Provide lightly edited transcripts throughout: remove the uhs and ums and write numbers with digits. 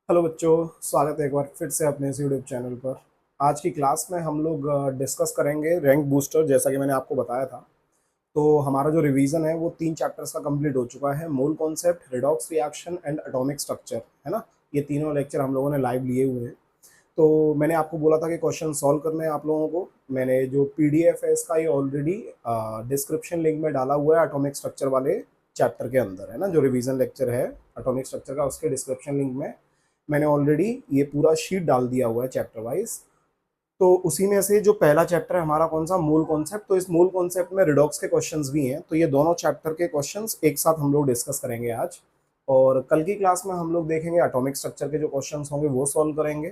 Hello बच्चों, स्वागत है एक बार फिर से अपने इस यूट्यूब चैनल पर। आज की क्लास में हम लोग डिस्कस करेंगे रैंक बूस्टर, जैसा कि मैंने आपको बताया था। तो हमारा जो रिवीजन है वो 3 चैप्टर्स का कंप्लीट हो चुका है। Mole concept, redox reaction and atomic structure, है ना। ये तीनों लेक्चर हम लोगों ने लाइव लिए हुए हैं। तो मैंने आपको बोला था कि क्वेश्चन सॉल्व करने हैं आप लोगों को। मैंने जो पीडीएफ है इसका ये ऑलरेडी डिस्क्रिप्शन लिंक में डाला हुआ है एटॉमिक स्ट्रक्चर वाले चैप्टर के अंदर, है ना। जो रिवीजन लेक्चर है एटॉमिक स्ट्रक्चर का, उसके डिस्क्रिप्शन लिंक में मैंने ऑलरेडी ये पूरा शीट डाल दिया हुआ है चैप्टर वाइज। तो उसी में से जो पहला चैप्टर है हमारा, कौन सा, मूल कॉन्सेप्ट। तो इस मूल कॉन्सेप्ट में रिडॉक्स के क्वेश्चंस भी हैं। तो ये दोनों चैप्टर के क्वेश्चंस एक साथ हम लोग डिस्कस करेंगे आज। और कल की क्लास में हम लोग देखेंगे एटॉमिक स्ट्रक्चर के जो क्वेश्चंस होंगे वो सॉल्व करेंगे।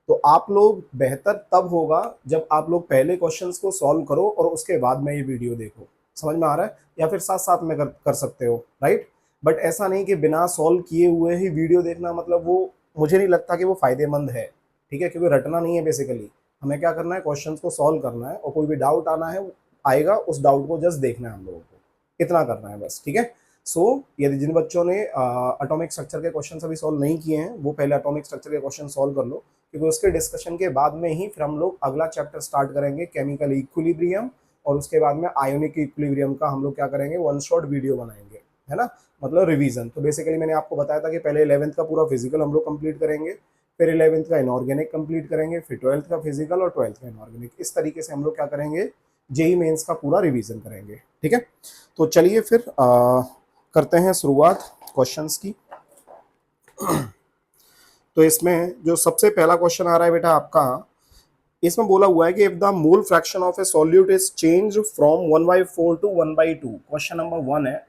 तो आप लोग बेहतर तब होगा जब आप लोग पहले क्वेश्चंस को सॉल्व करो और उसके बाद में ये वीडियो देखो। समझ में आ रहा है? या फिर साथ साथ में कर सकते हो, राइट। बट ऐसा नहीं कि बिना सॉल्व किए हुए ही वीडियो देखना, मतलब वो मुझे नहीं लगता कि वो फायदेमंद है। ठीक है, क्योंकि रटना नहीं है बेसिकली। हमें क्या करना है, क्वेश्चंस को सॉल्व करना है, और कोई भी डाउट आना है आएगा, उस डाउट को जस्ट देखना है हम लोगों को। इतना करना है बस, ठीक है। सो यदि जिन बच्चों ने एटॉमिक स्ट्रक्चर के क्वेश्चन अभी सॉल्व नहीं किए हैं, वो पहले एटॉमिक स्ट्रक्चर के क्वेश्चन सॉल्व कर लो, क्योंकि उसके डिस्कशन के बाद में ही फिर हम लोग अगला चैप्टर स्टार्ट करेंगे, केमिकल इक्विलिब्रियम। और उसके बाद में आयोनिक इक्विलिब्रियम का हम लोग क्या करेंगे, वन शॉट वीडियो बनाएंगे, है ना। मतलब रिवीजन। तो बेसिकली मैंने आपको बताया था कि पहले 11th का पूरा फिजिकल हम लोग कंप्लीट करेंगे, फिर 11th का इनऑर्गेनिक कंप्लीट करेंगे, फिर 12th का फिजिकल और 12th का इनऑर्गेनिक। इस तरीके से हम लोग क्या करेंगे, जेई मेंस का पूरा रिवीजन करेंगे, ठीक है। तो चलिए फिर करते हैं शुरुआत क्वेश्चंस की। तो इसमें जो सबसे पहला क्वेश्चन आ रहा है बेटा आपका, इसमें बोला हुआ है कि if the mole fraction of a solute is change from 1/4 to 1/2। Question number 1 है।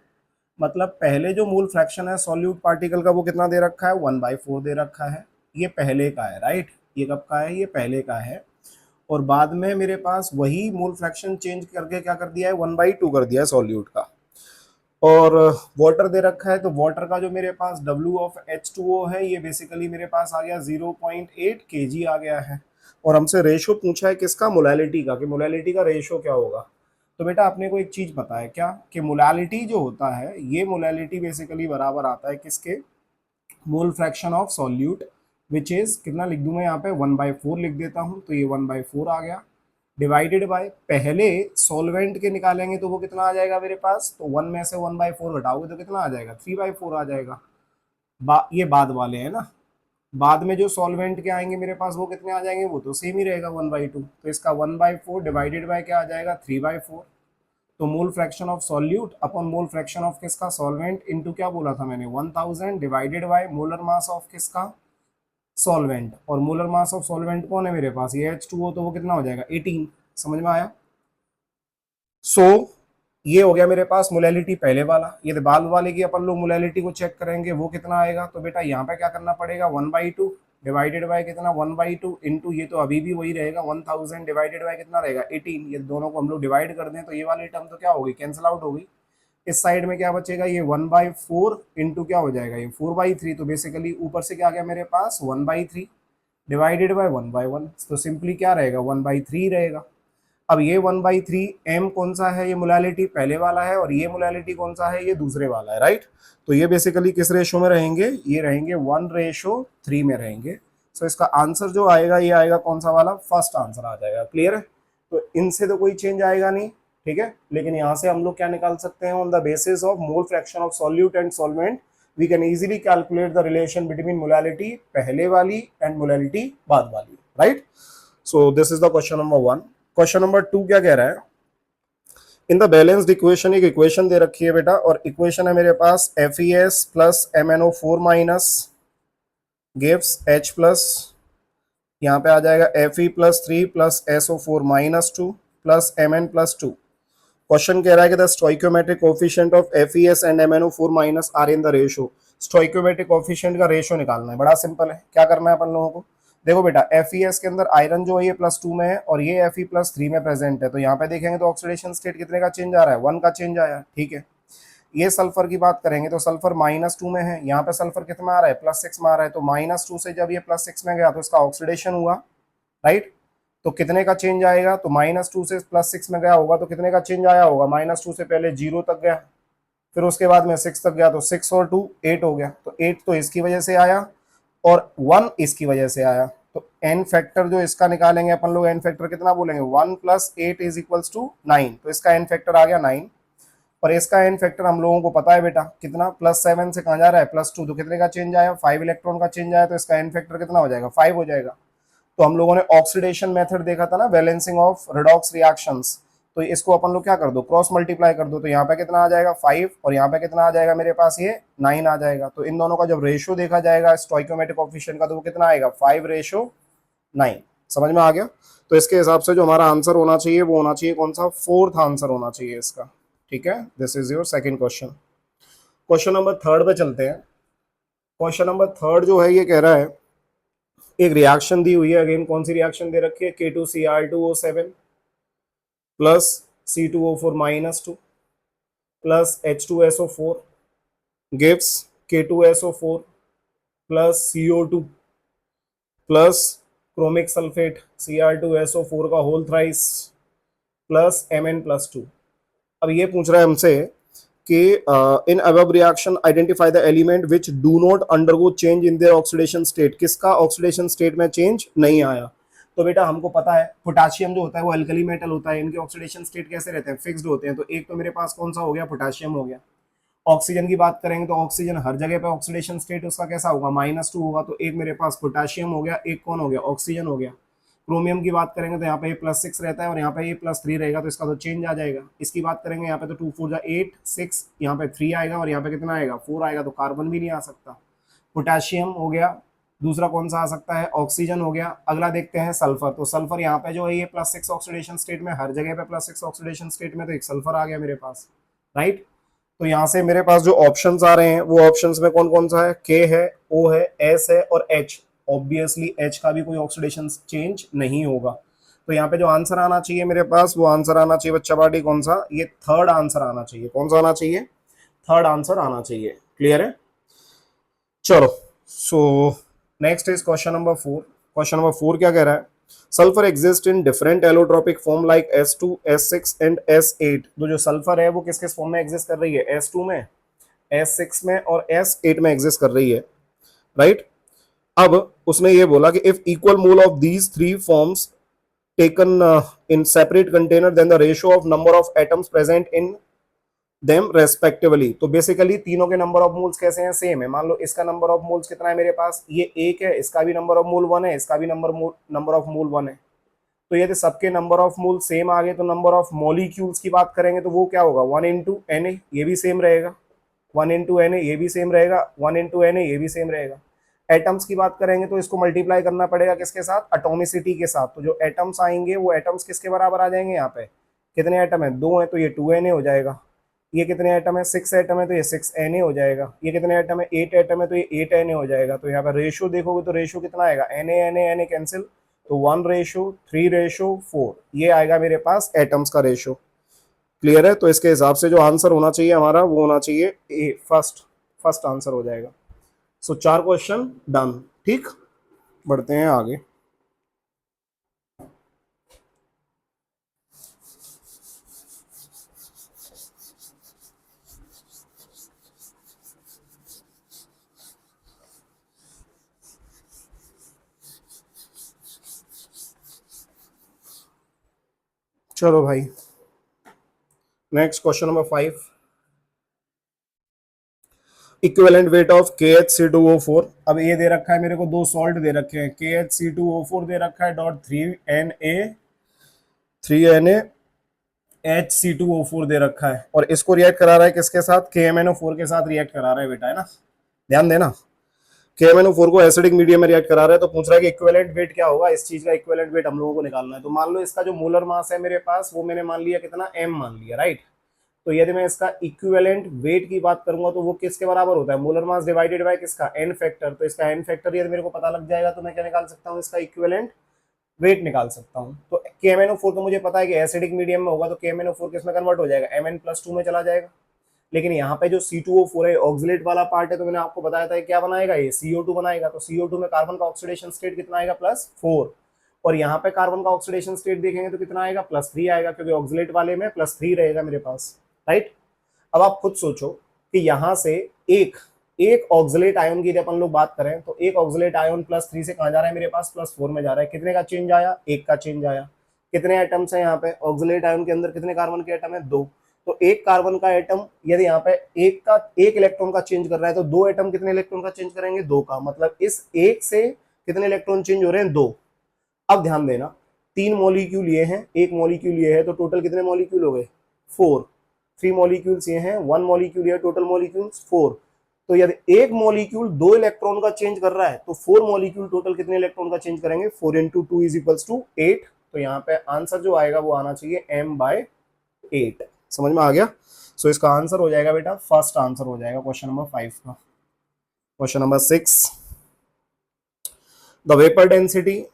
मतलब पहले जो मोल फ्रैक्शन है सॉल्यूट पार्टिकल का, वो कितना दे रखा है, 1/4 दे रखा है। ये पहले का है, राइट। ये कब का है, ये पहले का है। और बाद में मेरे पास वही मोल फ्रैक्शन चेंज करके क्या कर दिया है, 1/2 कर दिया है सॉल्यूट का। और वाटर दे रखा है, तो वाटर का जो मेरे पास W ऑफ H2O है, ये बेसिकली मेरे पास आ गया 0.8 kg आ गया है। और हमसे रेशो पूछा है किसका, मोलैलिटी का, कि मोलैलिटी का रेशो क्या होगा। तो बेटा अपने को एक चीज पता है क्या, कि मोलैलिटी जो होता है, ये मोलैलिटी बेसिकली बराबर आता है किसके, मोल fraction of solute, which is कितना लिख दूं मैं यहाँ पे, 1/4 लिख देता हूँ। तो ये 1/4 आ गया, डिवाइडेड बाय, पहले सॉल्वेंट के निकालेंगे तो वो कितना आ जाएगा मेरे पास, तो 1 में से 1/4 घटाओगे तो कितना आ जाएगा, 3/4 आ जाएगा। ये बाद वाले हैं ना। बाद में जो सॉल्वेंट के आएंगे मेरे पास, वो कितने आ जाएंगे, वो तो सेम ही रहेगा 1/2। तो इसका 1/4 डिवाइडेड बाय क्या आ जाएगा, 3/4। तो मोल fraction of solute upon mole fraction of किसका, सॉल्वेंट, इनटू क्या बोला था मैंने, 1000 divided by molar mass of किसका, सॉल्वेंट। और मोलर मास ऑफ सॉल्वेंट कौन है मेरे पास, ये H2O, तो वो कितना हो जाएगा, 18। समझ में आया। सो ये हो गया मेरे पास मोलैलिटी पहले वाला। ये बाद वाले की अपन लोग मोलैलिटी को चेक करेंगे, वो कितना आएगा। तो बेटा यहाँ पे क्या करना पड़ेगा, 1/2 डिवाइडेड बाय कितना, 1/2 इंटू, ये तो अभी भी वही रहेगा, 1000 डिवाइडेड बाय कितना रहेगा, 18। ये दोनों को हम लोग डिवाइड कर दें तो ये वाली टर्म तो क्या होगी, कैंसिल आउट होगी। इस साइड में क्या बचेगा, ये 1/4 इंटू क्या हो जाएगा, ये 4/3। तो बेसिकली ऊपर से क्या आ गया मेरे पास, 1/3 डिवाइडेड बाय 1/1। तो सिंपली क्या रहेगा, 1/3 रहेगा। अब ये 1/3 एम कौन सा है, ये मोलैलिटी पहले वाला है, और ये मोलैलिटी कौन सा है, ये दूसरे वाला है, राइट। तो ये बेसिकली किस रेशो में रहेंगे, ये रहेंगे 1/3 में रहेंगे। सो इसका आंसर जो आएगा, ये आएगा कौन सा वाला, फर्स्ट आंसर आ जाएगा। क्लियर है। तो इनसे तो कोई चेंज आएगा नहीं, ठीक है। लेकिन यहाँ से हम लोग क्या निकाल सकते हैं, on the basis of mole fraction of solute and solvent we can easily calculate the relation between molality पहले वाली एंड मोलैलिटी बाद वाली, right. So this is the question number 1। Question number 2 क्या कह रहा है, इन द बैलेंस्ड इक्वेशन, एक equation दे रखी है बेटा, और इक्वेशन है मेरे पास FeS plus MnO4 minus gives H plus, यहाँ पे आ जाएगा Fe+3 plus SO4 -2 plus Mn+2। Question कह रहा है कि the stoichiometric coefficient of FeS and MnO4 minus are in the ratio. Stoichiometric coefficient का रेशो निकालना है, बड़ा सिंपल है। क्या करना है अपन लोगों को, देखो बेटा FeS के अंदर आयरन जो है ये +2 में है, और ये Fe+3 में प्रेजेंट है। तो यहाँ पे देखेंगे तो ऑक्सीडेशन स्टेट कितने का चेंज आ रहा है, 1 का चेंज आया, ठीक है। ये सल्फर की बात करेंगे तो सल्फर -2 में है, यहाँ पे सल्फर कितना आ रहा है, +6 में आ रहा है। तो -2 से जब ये +6 में गया तो इसका ऑक्सीडेशन हुआ, राइट। तो कितने का चेंज आएगा, तो -2 से +6 में गया होगा तो कितने का चेंज आया होगा, -2 से पहले 0 तक गया, फिर उसके बाद में 6 तक गया, तो 6 और 2 8 हो गया। तो 8 तो इसकी वजह से आया, और 1 इसकी वजह से आया, तो n फैक्टर जो इसका निकालेंगे अपन लोग, n फैक्टर कितना बोलेंगे 1 + 8 इज इक्वल्स टू 9, तो इसका n फैक्टर आ गया 9। और इसका n फैक्टर हम लोगों को पता है बेटा कितना, +7 से कहाँ जा रहा है +2, तो कितने का चेंज आया 5 इलेक्ट्रॉन का चेंज आया, तो इसका n फैक्टर कितना हो जाएगा 5 हो जाएगा। तो हम लोगों ने ऑक्सीडेशन मेथड देखा था ना, बैलेंसिंग ऑफ रिडॉक्स रिएक्शंस, तो इसको अपन लोग क्या कर दो क्रॉस मल्टीप्लाई कर दो, तो यहाँ पे कितना आ जाएगा 5 और यहाँ पे कितना आ जाएगा मेरे पास ये 9 आ जाएगा। तो इन दोनों का जब रेशियो देखा जाएगा स्टोइकोमेट्रिक कोएफिशिएंट का, तो वो कितना आएगा 5:9। समझ में आ गया। तो इसके हिसाब से जो हमारा आंसर होना चाहिए वो होना चाहिए कौन सा, फोर्थ आंसर होना चाहिए इसका। ठीक है, this is your second question. Question number third पे चलते हैं। क्वेश्चन नंबर थर्ड जो है ये कह रहा है, एक रिएक्शन दी हुई है, अगेन कौन सी रिएक्शन दे रखी है, K2Cr2O7 plus C2O4 -2 plus H2SO4 gives K2SO4 plus CO2 plus chromic sulphate Cr2SO4 का होल थ्राइस प्लस Mn+2। अब ये पूछ रहा है हमसे कि in above reaction identify the element which do not undergo change in their oxidation state, किसका oxidation state में चेंज नहीं आया। तो बेटा हमको पता है पोटाशियम जो होता है वो अल्कली मेटल होता है, इनके ऑक्सीडेशन स्टेट कैसे रहते हैं, फिक्स्ड होते हैं। तो एक तो मेरे पास कौन सा हो गया, पोटाशियम हो गया। ऑक्सीजन की बात करेंगे तो ऑक्सीजन हर जगह पे ऑक्सीडेशन स्टेट उसका कैसा होगा -2 होगा, तो एक मेरे पास पोटाशियम हो गया, एक कौन हो गया ऑक्सीजन हो गया। क्रोमियम की बात करेंगे तो यहाँ पे +6 रहता है और यहाँ पे +3 रहेगा, तो इसका तो चेंज आ जाएगा। इसकी बात करेंगे यहाँ पे तो 2 4 8 6, यहाँ पे 3 आएगा और यहाँ पे कितना आएगा 4 आएगा, तो कार्बन भी नहीं आ सकता। पोटेशियम हो गया, दूसरा कौन सा आ सकता है, ऑक्सीजन हो गया। अगला देखते हैं सल्फर, तो सल्फर यहाँ पे जो है ये +6 ऑक्सीडेशन स्टेट में, हर जगह पे +6 ऑक्सीडेशन स्टेट में, तो एक सल्फर आ गया मेरे पास, राइट। तो यहाँ से मेरे पास जो ऑप्शंस आ रहे हैं वो ऑप्शंस में कौन कौन सा है, के है, ओ है, एस है और एच। ऑब्वियसली एच का भी कोई ऑक्सीडेशन चेंज नहीं होगा। तो यहाँ पे जो आंसर आना चाहिए मेरे पास वो आंसर आना चाहिए बच्चा पार्टी कौन सा, ये थर्ड आंसर आना चाहिए। कौन सा आना चाहिए, थर्ड आंसर आना चाहिए। क्लियर है, चलो। So next is question number 4। Question number 4 क्या कह रहा है, sulphur exist in different allotropic form like S2 S6 and S8। तो जो सल्फर है वो किस किस फॉर्म में एग्जिस्ट कर रही है, S2 में, S6 में और S8 में एग्जिस्ट कर रही है, राइट। अब उसने ये बोला कि if equal mole of these three forms taken in separate container then the ratio of number of atoms present in them respectively. तो बेसिकली तीनों के नंबर ऑफ मोल्स कैसे हैं, सेम है। मान लो इसका नंबर ऑफ मोल्स कितना है मेरे पास, ये 1 है, इसका भी नंबर ऑफ मोल 1 है, इसका भी नंबर ऑफ मोल 1 है। तो यदि सबके नंबर ऑफ मोल सेम आ गए तो नंबर ऑफ मॉलिक्यूल्स की बात करेंगे तो वो क्या होगा 1 × Na, ये भी सेम रहेगा, 1 × Na ये भी सेम रहेगा, 1 × Na ये भी सेम रहेगा। एटम्स की बात करेंगे तो इसको मल्टीप्लाई करना पड़ेगा किसके साथ, एटॉमिसिटी के साथ। तो जो एटम्स आएंगे वो एटम्स किसके बराबर आ जाएंगे, यहाँ पे कितने एटम है 2 है तो ये 2Na हो जाएगा। ये कितने एटम है 6 एटम है तो ये 6Na हो जाएगा। ये कितने एटम है 8 एटम है तो ये 8Na हो जाएगा। तो यहाँ पर रेशियो देखोगे तो रेशियो कितना आएगा, Na कैंसिल, तो 1:3:4 ये आएगा मेरे पास एटम्स का रेशियो। क्लियर है, तो इसके हिसाब से जो आंसर होना चाहिए हमारा वो होना चाहिए ए, फर्स्ट आंसर हो जाएगा। सो 4 क्वेश्चन डन। ठीक, बढ़ते हैं आगे। चलो भाई, next question number 5। Equivalent weight of KHC2O4। अब ये दे रखा है मेरे को, दो सॉल्ट दे रखे हैं, KHC2O4 दे रखा है डॉट 3Na HC2O4 दे रखा है, और इसको रिएक्ट करा रहा है किसके साथ, KMnO4 के साथ रिएक्ट करा रहा है बेटा, है ना, ध्यान देना। KMnO4 को एसिडिक मीडियम में रिएक्ट करा रहा है, तो पूछ रहा है कि इक्विवेलेंट वेट क्या होगा, इस चीज का इक्विवेलेंट वेट हम लोगों को निकालना है। तो मान लो इसका जो मोलर मास है मेरे पास वो मैंने मान लिया कितना, m मान लिया, राइट। तो यदि मैं इसका इक्विवेलेंट वेट की बात करूंगा तो वो किसके बराबर होता है, मोलर मास डिवाइडेड बाय किसका, n फैक्टर। तो इसका n फैक्टर यदि मेरे को पता लग जाएगा तो मैं क्या निकाल सकता हूँ, इसका इक्विवेलेंट वेट निकाल सकता हूँ। तो KMnO4 तो मुझे पता है कि एसिडिक मीडियम में होगा, तो KMnO4 किसमें कन्वर्ट हो जाएगा, Mn+2 में चला जाएगा। लेकिन यहाँ पे जो C2O4 है ऑक्सिलेट वाला पार्ट है, तो मैंने आपको बताया था क्या बनाएगा, ये CO2 बनाएगा। तो CO2 में कार्बन का ऑक्सीडेशन स्टेट कितना आएगा, +4। और यहाँ पे कार्बन का ऑक्सीडेशन स्टेट देखेंगे तो कितना आएगा, +3 आएगा, क्योंकि ऑक्सिलेट वाले में +3 रहेगा मेरे पास, राइट। अब आप खुद सोचो कि यहाँ से एक एक ऑक्सलेट आयन की यदि अपन लोग बात करें तो एक ऑक्सलेट आयन +3 से कहां जा रहा है मेरे पास, +4 में जा रहा है। कितने का चेंज आया, एक का चेंज आया। कितने एटम्स है यहाँ पे, ऑक्सलेट आयन के अंदर कितने कार्बन के एटम है, 2। तो एक कार्बन का एटम यदि यहाँ पे एक इलेक्ट्रॉन का चेंज कर रहा है तो 2 एटम कितने इलेक्ट्रॉन का चेंज करेंगे, 2 का। मतलब इस एक से कितने इलेक्ट्रॉन चेंज हो रहे हैं, 2। अब ध्यान देना, 3 मॉलिक्यूल ये हैं, एक मॉलिक्यूल ये है, तो टोटल कितने मॉलिक्यूल हो गए, 4। 3 मॉलिक्यूल्स ये हैं, 1 मॉलिक्यूल ये, टोटल मॉलिक्यूल्स 4। तो यदि एक मॉलिक्यूल 2 इलेक्ट्रॉन का चेंज कर रहा है तो 4 मॉलिक्यूल टोटल कितने इलेक्ट्रॉन का चेंज करेंगे, 4 इंटू 2 इज इक्वल्स टू 8। तो यहाँ पे आंसर जो आएगा वो आना चाहिए m/8। समझ में आ गया। सो इसका आंसर हो जाएगा बेटा, फर्स्ट आंसर हो जाएगा क्वेश्चन नंबर 5 का। Question number 6, the vapour density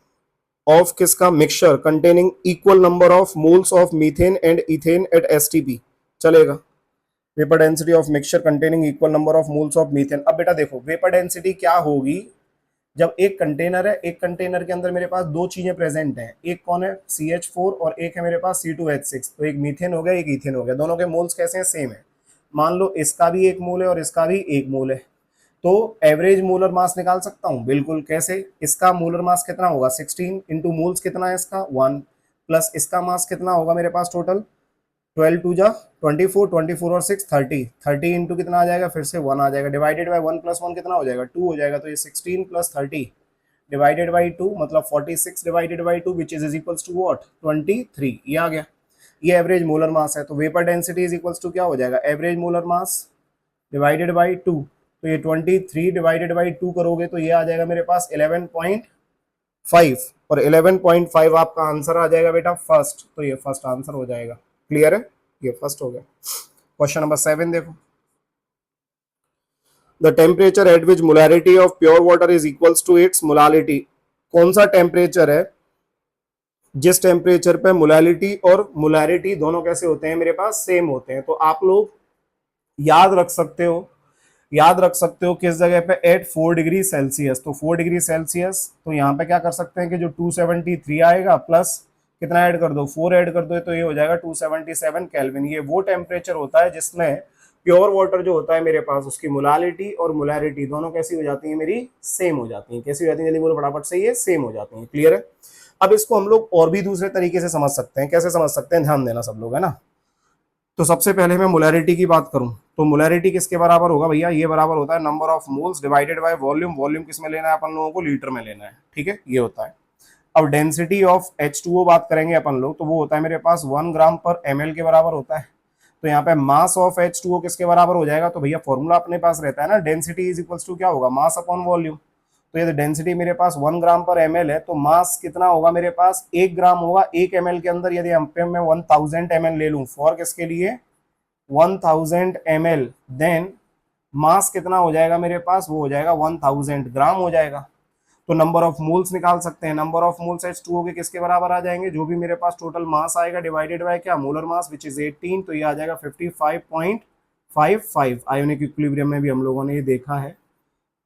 of किसका, mixture containing equal number of moles of methane and ethane at STP. चलेगा, vapour density of mixture containing equal number of moles of methane. अब बेटा देखो, vapour density क्या होगी, जब एक container है, एक कंटेनर के अंदर मेरे पास 2 चीजें प्रेजेंट हैं, एक कौन है CH4 और एक है मेरे पास C2H6। तो एक मीथेन हो गया, एक इथेन हो गया, दोनों के मोल्स कैसे हैं, सेम है। मान लो इसका भी एक मोल है और इसका भी एक मोल है, तो एवरेज मोलर मास निकाल सकता हूं, बिल्कुल। कैसे, इसका मोलर मास कितना होगा, 16 इंटू मोल्स कितना है इसका, 1, प्लस इसका मास कितना होगा मेरे पास टोटल, 12 टू जा 24, 24 और 6 30, 30 इंटू कितना आ जाएगा, फिर से 1 आ जाएगा, डिवाइडेड बाय 1 + 1 कितना हो जाएगा, 2 हो जाएगा। तो ये 16 + 30 डिवाइडेड बाई 2 मतलब 46 divided by 2 which is equals to what, 23। ये आ गया, ये एवरेज मोलर मास है। तो vapour density is equals to क्या हो जाएगा, average molar mass divided by 2। तो ये 23 डिवाइडेड बाई 2 करोगे तो ये आ जाएगा मेरे पास 11.5, और 11.5 आपका आंसर आ जाएगा बेटा फर्स्ट। तो ये फर्स्ट आंसर हो जाएगा। क्लियर है, ये फर्स्ट हो गया। क्वेश्चन नंबर 7 देखो, the temperature at which molarity of pure water is equals to its molality. कौन सा टेम्परेचर है जिस टेम्परेचर पे मोलालिटी और मोलैरिटी दोनों कैसे होते हैं, मेरे पास सेम होते हैं। तो आप लोग याद रख सकते हो, याद रख सकते हो किस जगह पे, एट 4 डिग्री सेल्सियस। तो 4 डिग्री सेल्सियस, तो यहाँ पे क्या कर सकते हैं कि जो 273 आएगा प्लस कितना ऐड कर दो, 4 ऐड कर दो, तो ये हो जाएगा 277 केल्विन। ये वो टेम्परेचर होता है जिसमें प्योर वाटर जो होता है मेरे पास, उसकी मोलालिटी और मोलैरिटी दोनों कैसी हो जाती है, मेरी सेम हो जाती है। कैसी हो जाती है, जल्दी बोलो फटाफट से, ये सेम हो जाती है। क्लियर है। अब इसको हम लोग और भी दूसरे तरीके से समझ सकते हैं। कैसे समझ सकते हैं, ध्यान देना सब लोग, है ना। तो सबसे पहले मैं मोलैरिटी की बात करूं तो मोलैरिटी किसके बराबर होगा भैया, ये बराबर होता है number of moles divided by volume. Volume किस में लेना है अपन लोगों को, लीटर में लेना है, ठीक है, ये होता है। अब डेंसिटी ऑफ H2O बात करेंगे अपन लोग, तो वो होता है मेरे पास 1 ग्राम पर ml के बराबर होता है। तो यहाँ पे मास ऑफ H2O किसके बराबर हो जाएगा, तो भैया फॉर्मूला अपने पास रहता है ना, डेंसिटी इज इक्वल्स टू क्या होगा, मास अपॉन वॉल्यूम। तो ये डेंसिटी मेरे पास 1 ग्राम पर ml है, तो मास कितना होगा मेरे पास, 1 ग्राम होगा 1 ml के अंदर। यदि मैं 1000 ml ले लूं फॉर किसके लिए, 1000 ml, देन मास कितना हो जाएगा मेरे पास, वो हो जाएगा 1000 ग्राम हो जाएगा। तो नंबर ऑफ मोल्स निकाल सकते हैं। नंबर ऑफ मोल्स H2O के किसके बराबर आ जाएंगे, जो भी मेरे पास टोटल मास आएगा डिवाइडेड बाय क्या, मोलर मास विच इज 18। तो ये आ जाएगा 55.55। आयोनिक इक्विलिब्रियम में भी हम लोगों ने ये देखा है,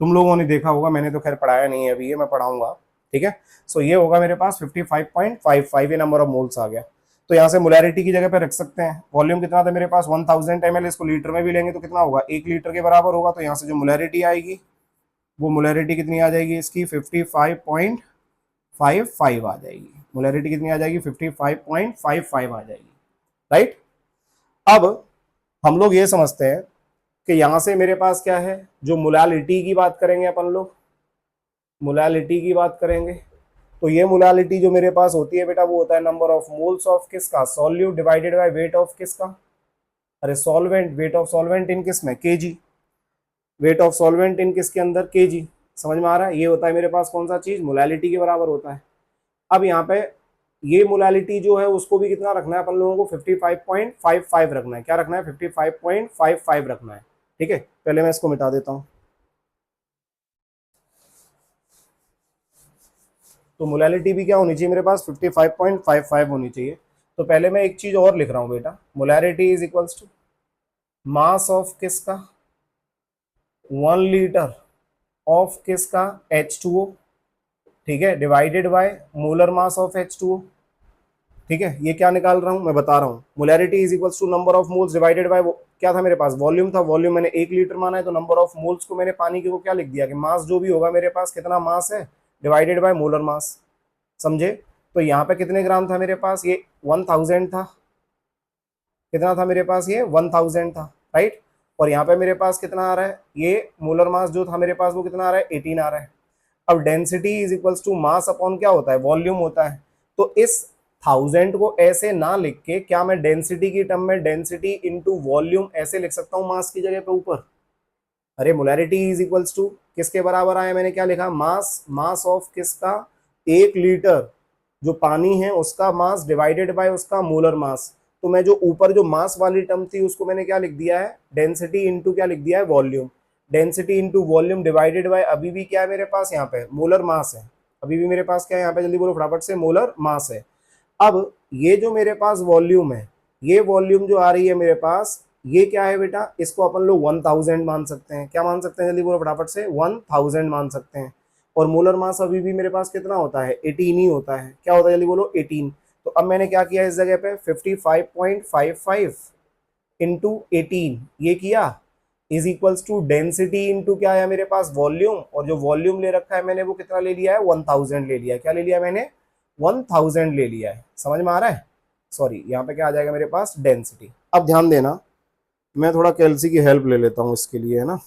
तुम लोगों ने देखा होगा, मैंने तो खैर पढ़ाया नहीं है अभी, ये मैं पढ़ाऊंगा, ठीक है। सो ये होगा मेरे पास 55.55, ये नंबर ऑफ मोल्स आ गया। तो यहाँ से मोलैरिटी की जगह पे रख सकते हैं। वॉल्यूम कितना था मेरे पास 1000 ml, इसको लीटर में भी लेंगे तो कितना होगा, 1 लीटर के बराबर होगा। तो यहाँ से जो मोलैरिटी आएगी वो मोलैरिटी कितनी आ जाएगी इसकी, 55.55 आ जाएगी। मोलैरिटी कितनी आ जाएगी, 55.55 आ जाएगी, राइट। अब हम लोग ये समझते हैं कि यहां से मेरे पास क्या है, जो मोलालिटी की बात करेंगे अपन लोग, मोलालिटी की बात करेंगे, तो ये मोलालिटी जो मेरे पास होती है बेटा, वो होता है नंबर ऑफ मोल्स ऑफ किसका, solute divided by weight of किसका, अरे solvent, weight of solvent in किस में, KG, weight of solvent in किसके अंदर, केजी। समझ में आ रहा है, ये होता है मेरे पास कौन सा चीज, मोलालिटी के बराबर होता है। अब यहाँ पे ये मोलालिटी जो है उसको भी कितना रखना है अपन लोगों को, 55.55 रखना है। क्या रखना है, 55.55 रखना है, ठीक है। पहले मैं इसको मिटा देता हूं। तो मोलालिटी भी क्या होनी चाहिए मेरे पास, 55.55 होनी चाहिए। तो पहले मैं एक चीज और लिख रहा हूं बेटा, molarity is equals to mass of किसका, 1 लीटर ऑफ किसका, H2O, ठीक है, divided by molar mass of H2O, ठीक है, ये क्या निकाल रहा हूं मैं बता रहा हूं, molarity is equals to number of moles divided by क्या था मेरे पास, वॉल्यूम था, वॉल्यूम मैंने 1 लीटर माना है, तो नंबर ऑफ मोल्स को मैंने पानी के को क्या लिख दिया कि मास जो भी होगा मेरे पास, कितना मास है डिवाइडेड बाय मोलर मास, समझे। तो यहाँ पे कितने ग्राम था मेरे पास, ये 1000 था, कितना था मेरे पास, ये 1000 था, राइट। और यहाँ पे मेरे पास कितना आ रहा है, ये मोलर मास जो था मेरे पास वो कितना आ रहा है, 18 आ रहा है। अब density is equals to mass upon क्या होता है, वॉल्यूम होता है। तो इस 1000 को ऐसे ना लिख के क्या मैं डेंसिटी की टर्म में डेंसिटी इनटू वॉल्यूम ऐसे लिख सकता हूँ मास की जगह पे ऊपर। अरे मोलैरिटी इज इक्वल्स टू किसके बराबर आया, मैंने क्या लिखा, मास, मास ऑफ किसका, 1 लीटर जो पानी है उसका मास डिवाइडेड बाय उसका मोलर मास। तो मैं जो ऊपर जो मास वाली टर्म थी उसको मैंने क्या लिख दिया है, डेंसिटी इनटू क्या लिख दिया है, volume. Density into volume divided by अभी भी क्या है मेरे पास यहाँ पे, मोलर मास है। अभी भी मेरे पास क्या है यहाँ पे, जल्दी बोलो फटाफट से, मोलर मास है। अब ये जो मेरे पास वॉल्यूम है, ये वॉल्यूम जो आ रही है मेरे पास, ये क्या है बेटा, इसको अपन लोग 1000 मान सकते हैं, क्या मान सकते हैं, जल्दी बोलो फटाफट से, 1000 मान सकते हैं। और मोलर मास अभी भी मेरे पास कितना होता है, 18 ही होता है, क्या होता है जल्दी बोलो, 18। तो अब मैंने क्या किया इस जगह पे, 55.55 इंटू 18 ये किया, is equals to density into क्या है मेरे पास, वॉल्यूम। और जो वॉल्यूम ले रखा है मैंने वो कितना ले लिया है, 1000 ले लिया है, क्या ले लिया मैंने, 1000 ले लिया है, समझ में आ रहा है। सॉरी, यहाँ पे क्या आ जाएगा मेरे पास, डेंसिटी। अब ध्यान देना, मैं थोड़ा कैल्सी की हेल्प ले लेता हूँ इसके लिए, है ना।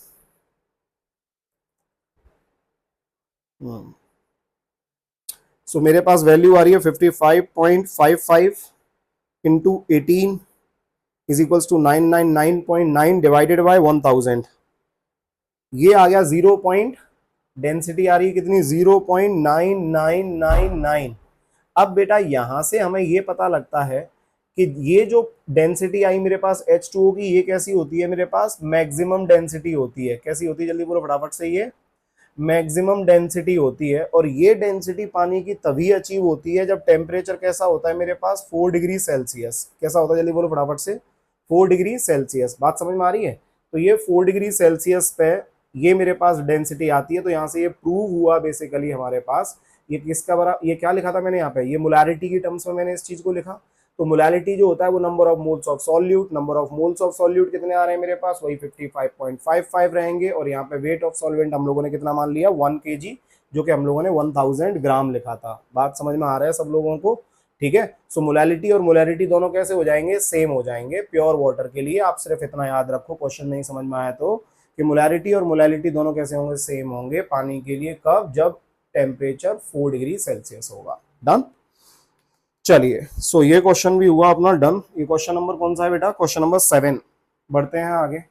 सो मेरे पास वैल्यू आ रही है 55.55 into 18 is equals to 999.9 divided by 1000। ये आ गया 0 पॉइंट, डेंसिटी आ रही है कितनी, 0.9999। अब बेटा यहां से हमें ये पता लगता है कि ये जो डेंसिटी आई मेरे पास H2O की, ये कैसी होती है मेरे पास, मैक्सिमम डेंसिटी होती है। कैसी होती है जल्दी बोलो फटाफट से, ये मैक्सिमम डेंसिटी होती है। और ये डेंसिटी पानी की तभी अचीव होती है जब टेम्परेचर कैसा होता है मेरे पास, 4 डिग्री सेल्सियस। कैसा होता है जल्दी बोलो फटाफट से, 4 डिग्री सेल्सियस। बात समझ में आ रही है। तो ये 4 डिग्री सेल्सियस पे ये मेरे पास डेंसिटी आती है। तो यहाँ से ये प्रूव हुआ बेसिकली हमारे पास, ये किसका बरा, ये क्या लिखा था मैंने यहाँ पे, ये मोलैरिटी की टर्म्स में मैंने इस चीज को लिखा। तो मोलैरिटी जो होता है वो number of moles of solute, number of moles of solute कितने आ रहे हैं मेरे पास, वही 55.55 रहेंगे। और यहाँ पे वेट ऑफ सॉल्वेंट हम लोगों ने कितना मान लिया, 1 kg, जो कि हम लोगों ने 1000 ग्राम लिखा था। बात समझ में आ रहा है सब लोगों को, ठीक है। सो मोलैरिटी और मोलैरिटी दोनों कैसे हो जाएंगे, सेम हो जाएंगे प्योर वाटर के लिए। आप सिर्फ इतना याद रखो, क्वेश्चन नहीं समझ में आया तो, कि मोलैरिटी और मोलैलिटी दोनों कैसे होंगे, सेम होंगे पानी के लिए। कब, जब टेम्परेचर 4 डिग्री सेल्सियस होगा। डन। चलिए, सो ये क्वेश्चन भी हुआ अपना डन। ये क्वेश्चन नंबर कौन सा है बेटा, क्वेश्चन नंबर 7। बढ़ते हैं आगे।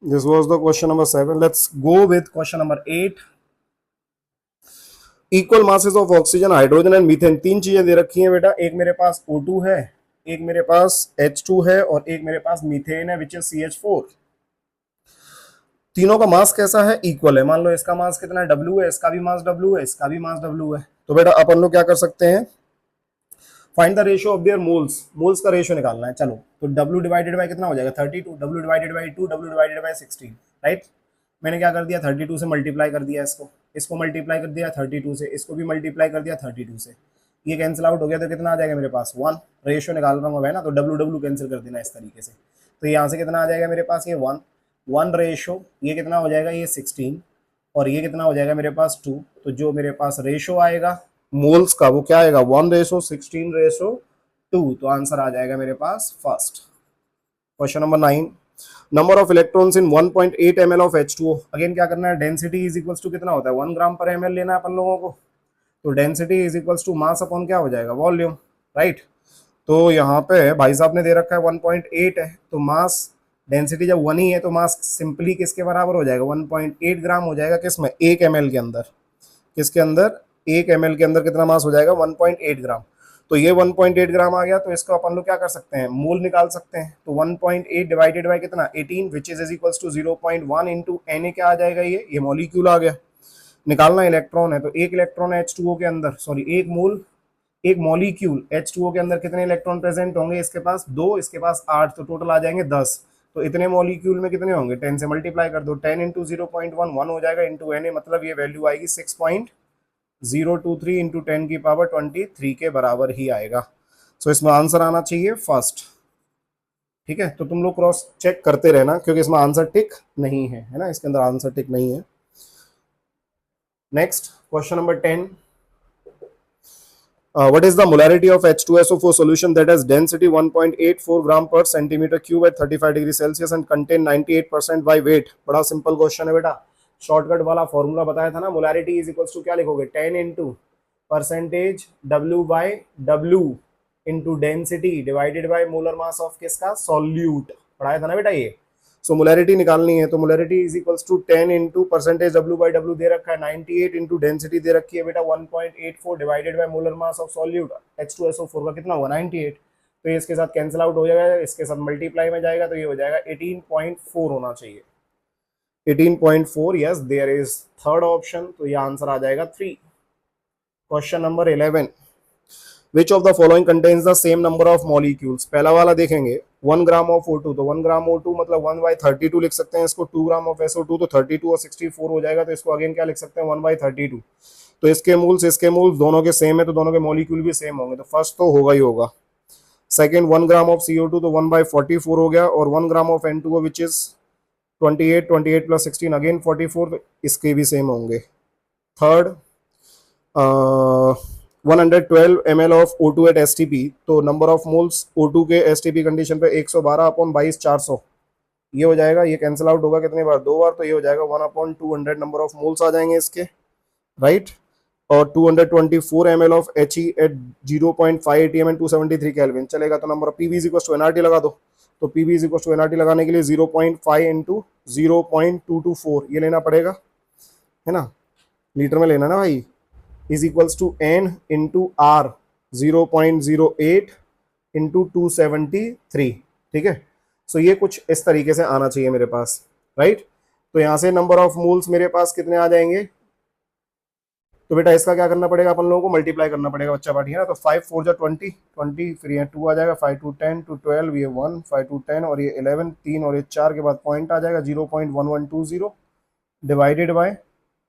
This was the question number 7. Let's go with question number 8. Equal masses of oxygen, hydrogen and methane, तीन चीजें दे रखी हैं बेटा। एक मेरे पास O2 है, एक मेरे पास H2 है, और एक मेरे पास मीथेन है विच इज CH4। तीनों का मास कैसा है, इक्वल है। मान लो इसका मास कितना है, W है, इसका भी मास W है, इसका भी मास W है। तो बेटा अपन लोग क्या कर सकते हैं, find the ratio of their moles, moles का रेशियो निकालना है। चलो, तो W डिवाइडेड बाय कितना हो जाएगा, 32, W divided by 2, W divided by 16, right. मैंने क्या कर दिया, 32 से मल्टीप्लाई कर दिया, इसको मल्टीप्लाई कर दिया 32 से, इसको भी मल्टीप्लाई कर दिया 32 से। ये कैंसिल आउट हो गया तो कितना आ जाएगा मेरे पास, 1। रेशियो निकाल रहा हूँ, है ना, तो डब्ल्यू डब्ल्यू कैंसिल कर देना इस तरीके से। तो यहाँ से कितना आ जाएगा मेरे पास, ये 1 रेशो, ये कितना हो जाएगा, ये 16, और ये कितना हो जाएगा मेरे पास 2। तो जो मेरे पास रेशो आएगा मोल्स का वो क्या आएगा, 1:16:2। तो आंसर आ जाएगा मेरे पास first. Question number 9, number of electrons in 1.8 ml of H2O। Again क्या करना है, डेंसिटी इज इक्वल्स टू कितना होता है, 1 ग्राम पर ml लेना है अपन लोगों को। तो density is equals to mass upon क्या हो जाएगा, वॉल्यूम, राइट। तो यहाँ पे भाई साहब ने दे रखा है 1.8 है, तो मास, डेंसिटी जब 1 ही है तो मास सिंपली किसके बराबर हो जाएगा, 1.8 ग्राम हो जाएगा। किसमें, 1 ml के अंदर। किसके अंदर, 1 ml के अंदर कितना मास हो जाएगा, 1.8 ग्राम। तो ये 1.8 ग्राम आ गया। तो इसको अपन लोग क्या कर सकते हैं, मोल निकाल सकते हैं। तो 1.8 डिवाइडेड बाय कितना, 18, which is equals to 0.1 into Na क्या आ जाएगा, ये मॉलिक्यूल आ गया। निकालना इलेक्ट्रॉन है, तो एक इलेक्ट्रॉन है H2O के अंदर, सॉरी 1 मोल एक मॉलिक्यूल H2O के अंदर कितने इलेक्ट्रॉन प्रेजेंट होंगे, इसके पास 2, इसके पास 8, तो टोटल आ जाएंगे 10। तो इतने मॉलिक्यूल में कितने होंगे, 10 से मल्टीप्लाई कर दो, 10 इंटू 0.1 1 हो जाएगा इंटू Na, मतलब ये वैल्यू आएगी 6.023 इंटू 10 की पावर 23 के बराबर ही आएगा। सो इसमें आंसर आना चाहिए फर्स्ट। ठीक है, तो तुम लोग क्रॉस चेक करते रहना क्योंकि इसमें आंसर टिक नहीं है ना, इसके अंदर आंसर टिक नहीं है। Next question number 10, what is the molarity of H2SO4 solution that has density 1.84 gram per centimeter cube at 35 degree Celsius and contain 98% by weight? बड़ा सिंपल क्वेश्चन है बेटा, शॉर्टकट वाला फॉर्मूला बताया था ना, मोलारिटी इज इक्वल्स टू क्या लिखोगे, 10 into percentage W बाई W into density divided by molar mass of किसका, सॉल्यूट, पढ़ाया था ना बेटा ये। सो मोलैरिटी निकालनी है, तो molarity is equals to 10 into percentage W बाई W दे रखा है 98 इंटू डेंसिटी दे रखी है बेटा 1.84 divided by molar mass of solute H2SO4 का कितना होगा 98, तो ये इसके साथ कैंसिल आउट हो जाएगा, इसके साथ मल्टीप्लाई में जाएगा तो ये हो जाएगा 18.4 होना चाहिए, 18.4, yes there is third option, तो ये आंसर आ जाएगा 3। Question number 11, which of the following contains the same number of molecules. पहला वाला देखेंगे 1 ग्राम ऑफ O2, तो 1 ग्राम O2 मतलब 1/32 लिख सकते हैं इसको, 2 ग्राम ऑफ SO2 तो 32 और 64 हो जाएगा, तो इसको अगेन क्या लिख सकते हैं 1/32। तो इसके मूल्स दोनों के सेम है, तो दोनों के मॉलिक्यूल भी सेम होंगे, तो फर्स्ट तो होगा ही होगा। सेकेंड 1 ग्राम ऑफ CO2 तो 1/44 हो गया, और 1 gram of N2O which is 28 plus 16 again 44, तो इसके भी सेम होंगे। Third 112 ml of O2 at STP, तो नंबर ऑफ मोल्स O2 के STP कंडीशन पे 112/22 ये हो जाएगा, ये कैंसिल आउट होगा कितनी बार, 2 बार, तो ये हो जाएगा 1/200 नंबर ऑफ मोल्स आ जाएंगे इसके, राइट। और 224 ml of He at 0.5 atm and 273 kelvin चलेगा, तो number of PV is equal to NRT लगा दो, तो PV is equal to NRT लगाने के लिए 0.5 इंटू 0.224 ये लेना पड़ेगा, है ना, लीटर में लेना ना भाई, is equals to N into R 0.08 into 273, ठीक है। सो ये कुछ इस तरीके से आना चाहिए मेरे पास, राइट। तो यहाँ से नंबर ऑफ मोल्स मेरे पास कितने आ जाएंगे, तो बेटा इसका क्या करना पड़ेगा, अपन लोगों को मल्टीप्लाई करना पड़ेगा बच्चा पार्टी है ना, तो 5 4 जा 20 20, फिर ये 2 आ जाएगा, 5 2 10 2 12, ये 1 5 2 10 और ये 11 3 और ये 4 के बाद पॉइंट आ जाएगा 0.1120 डिवाइडेड बाय,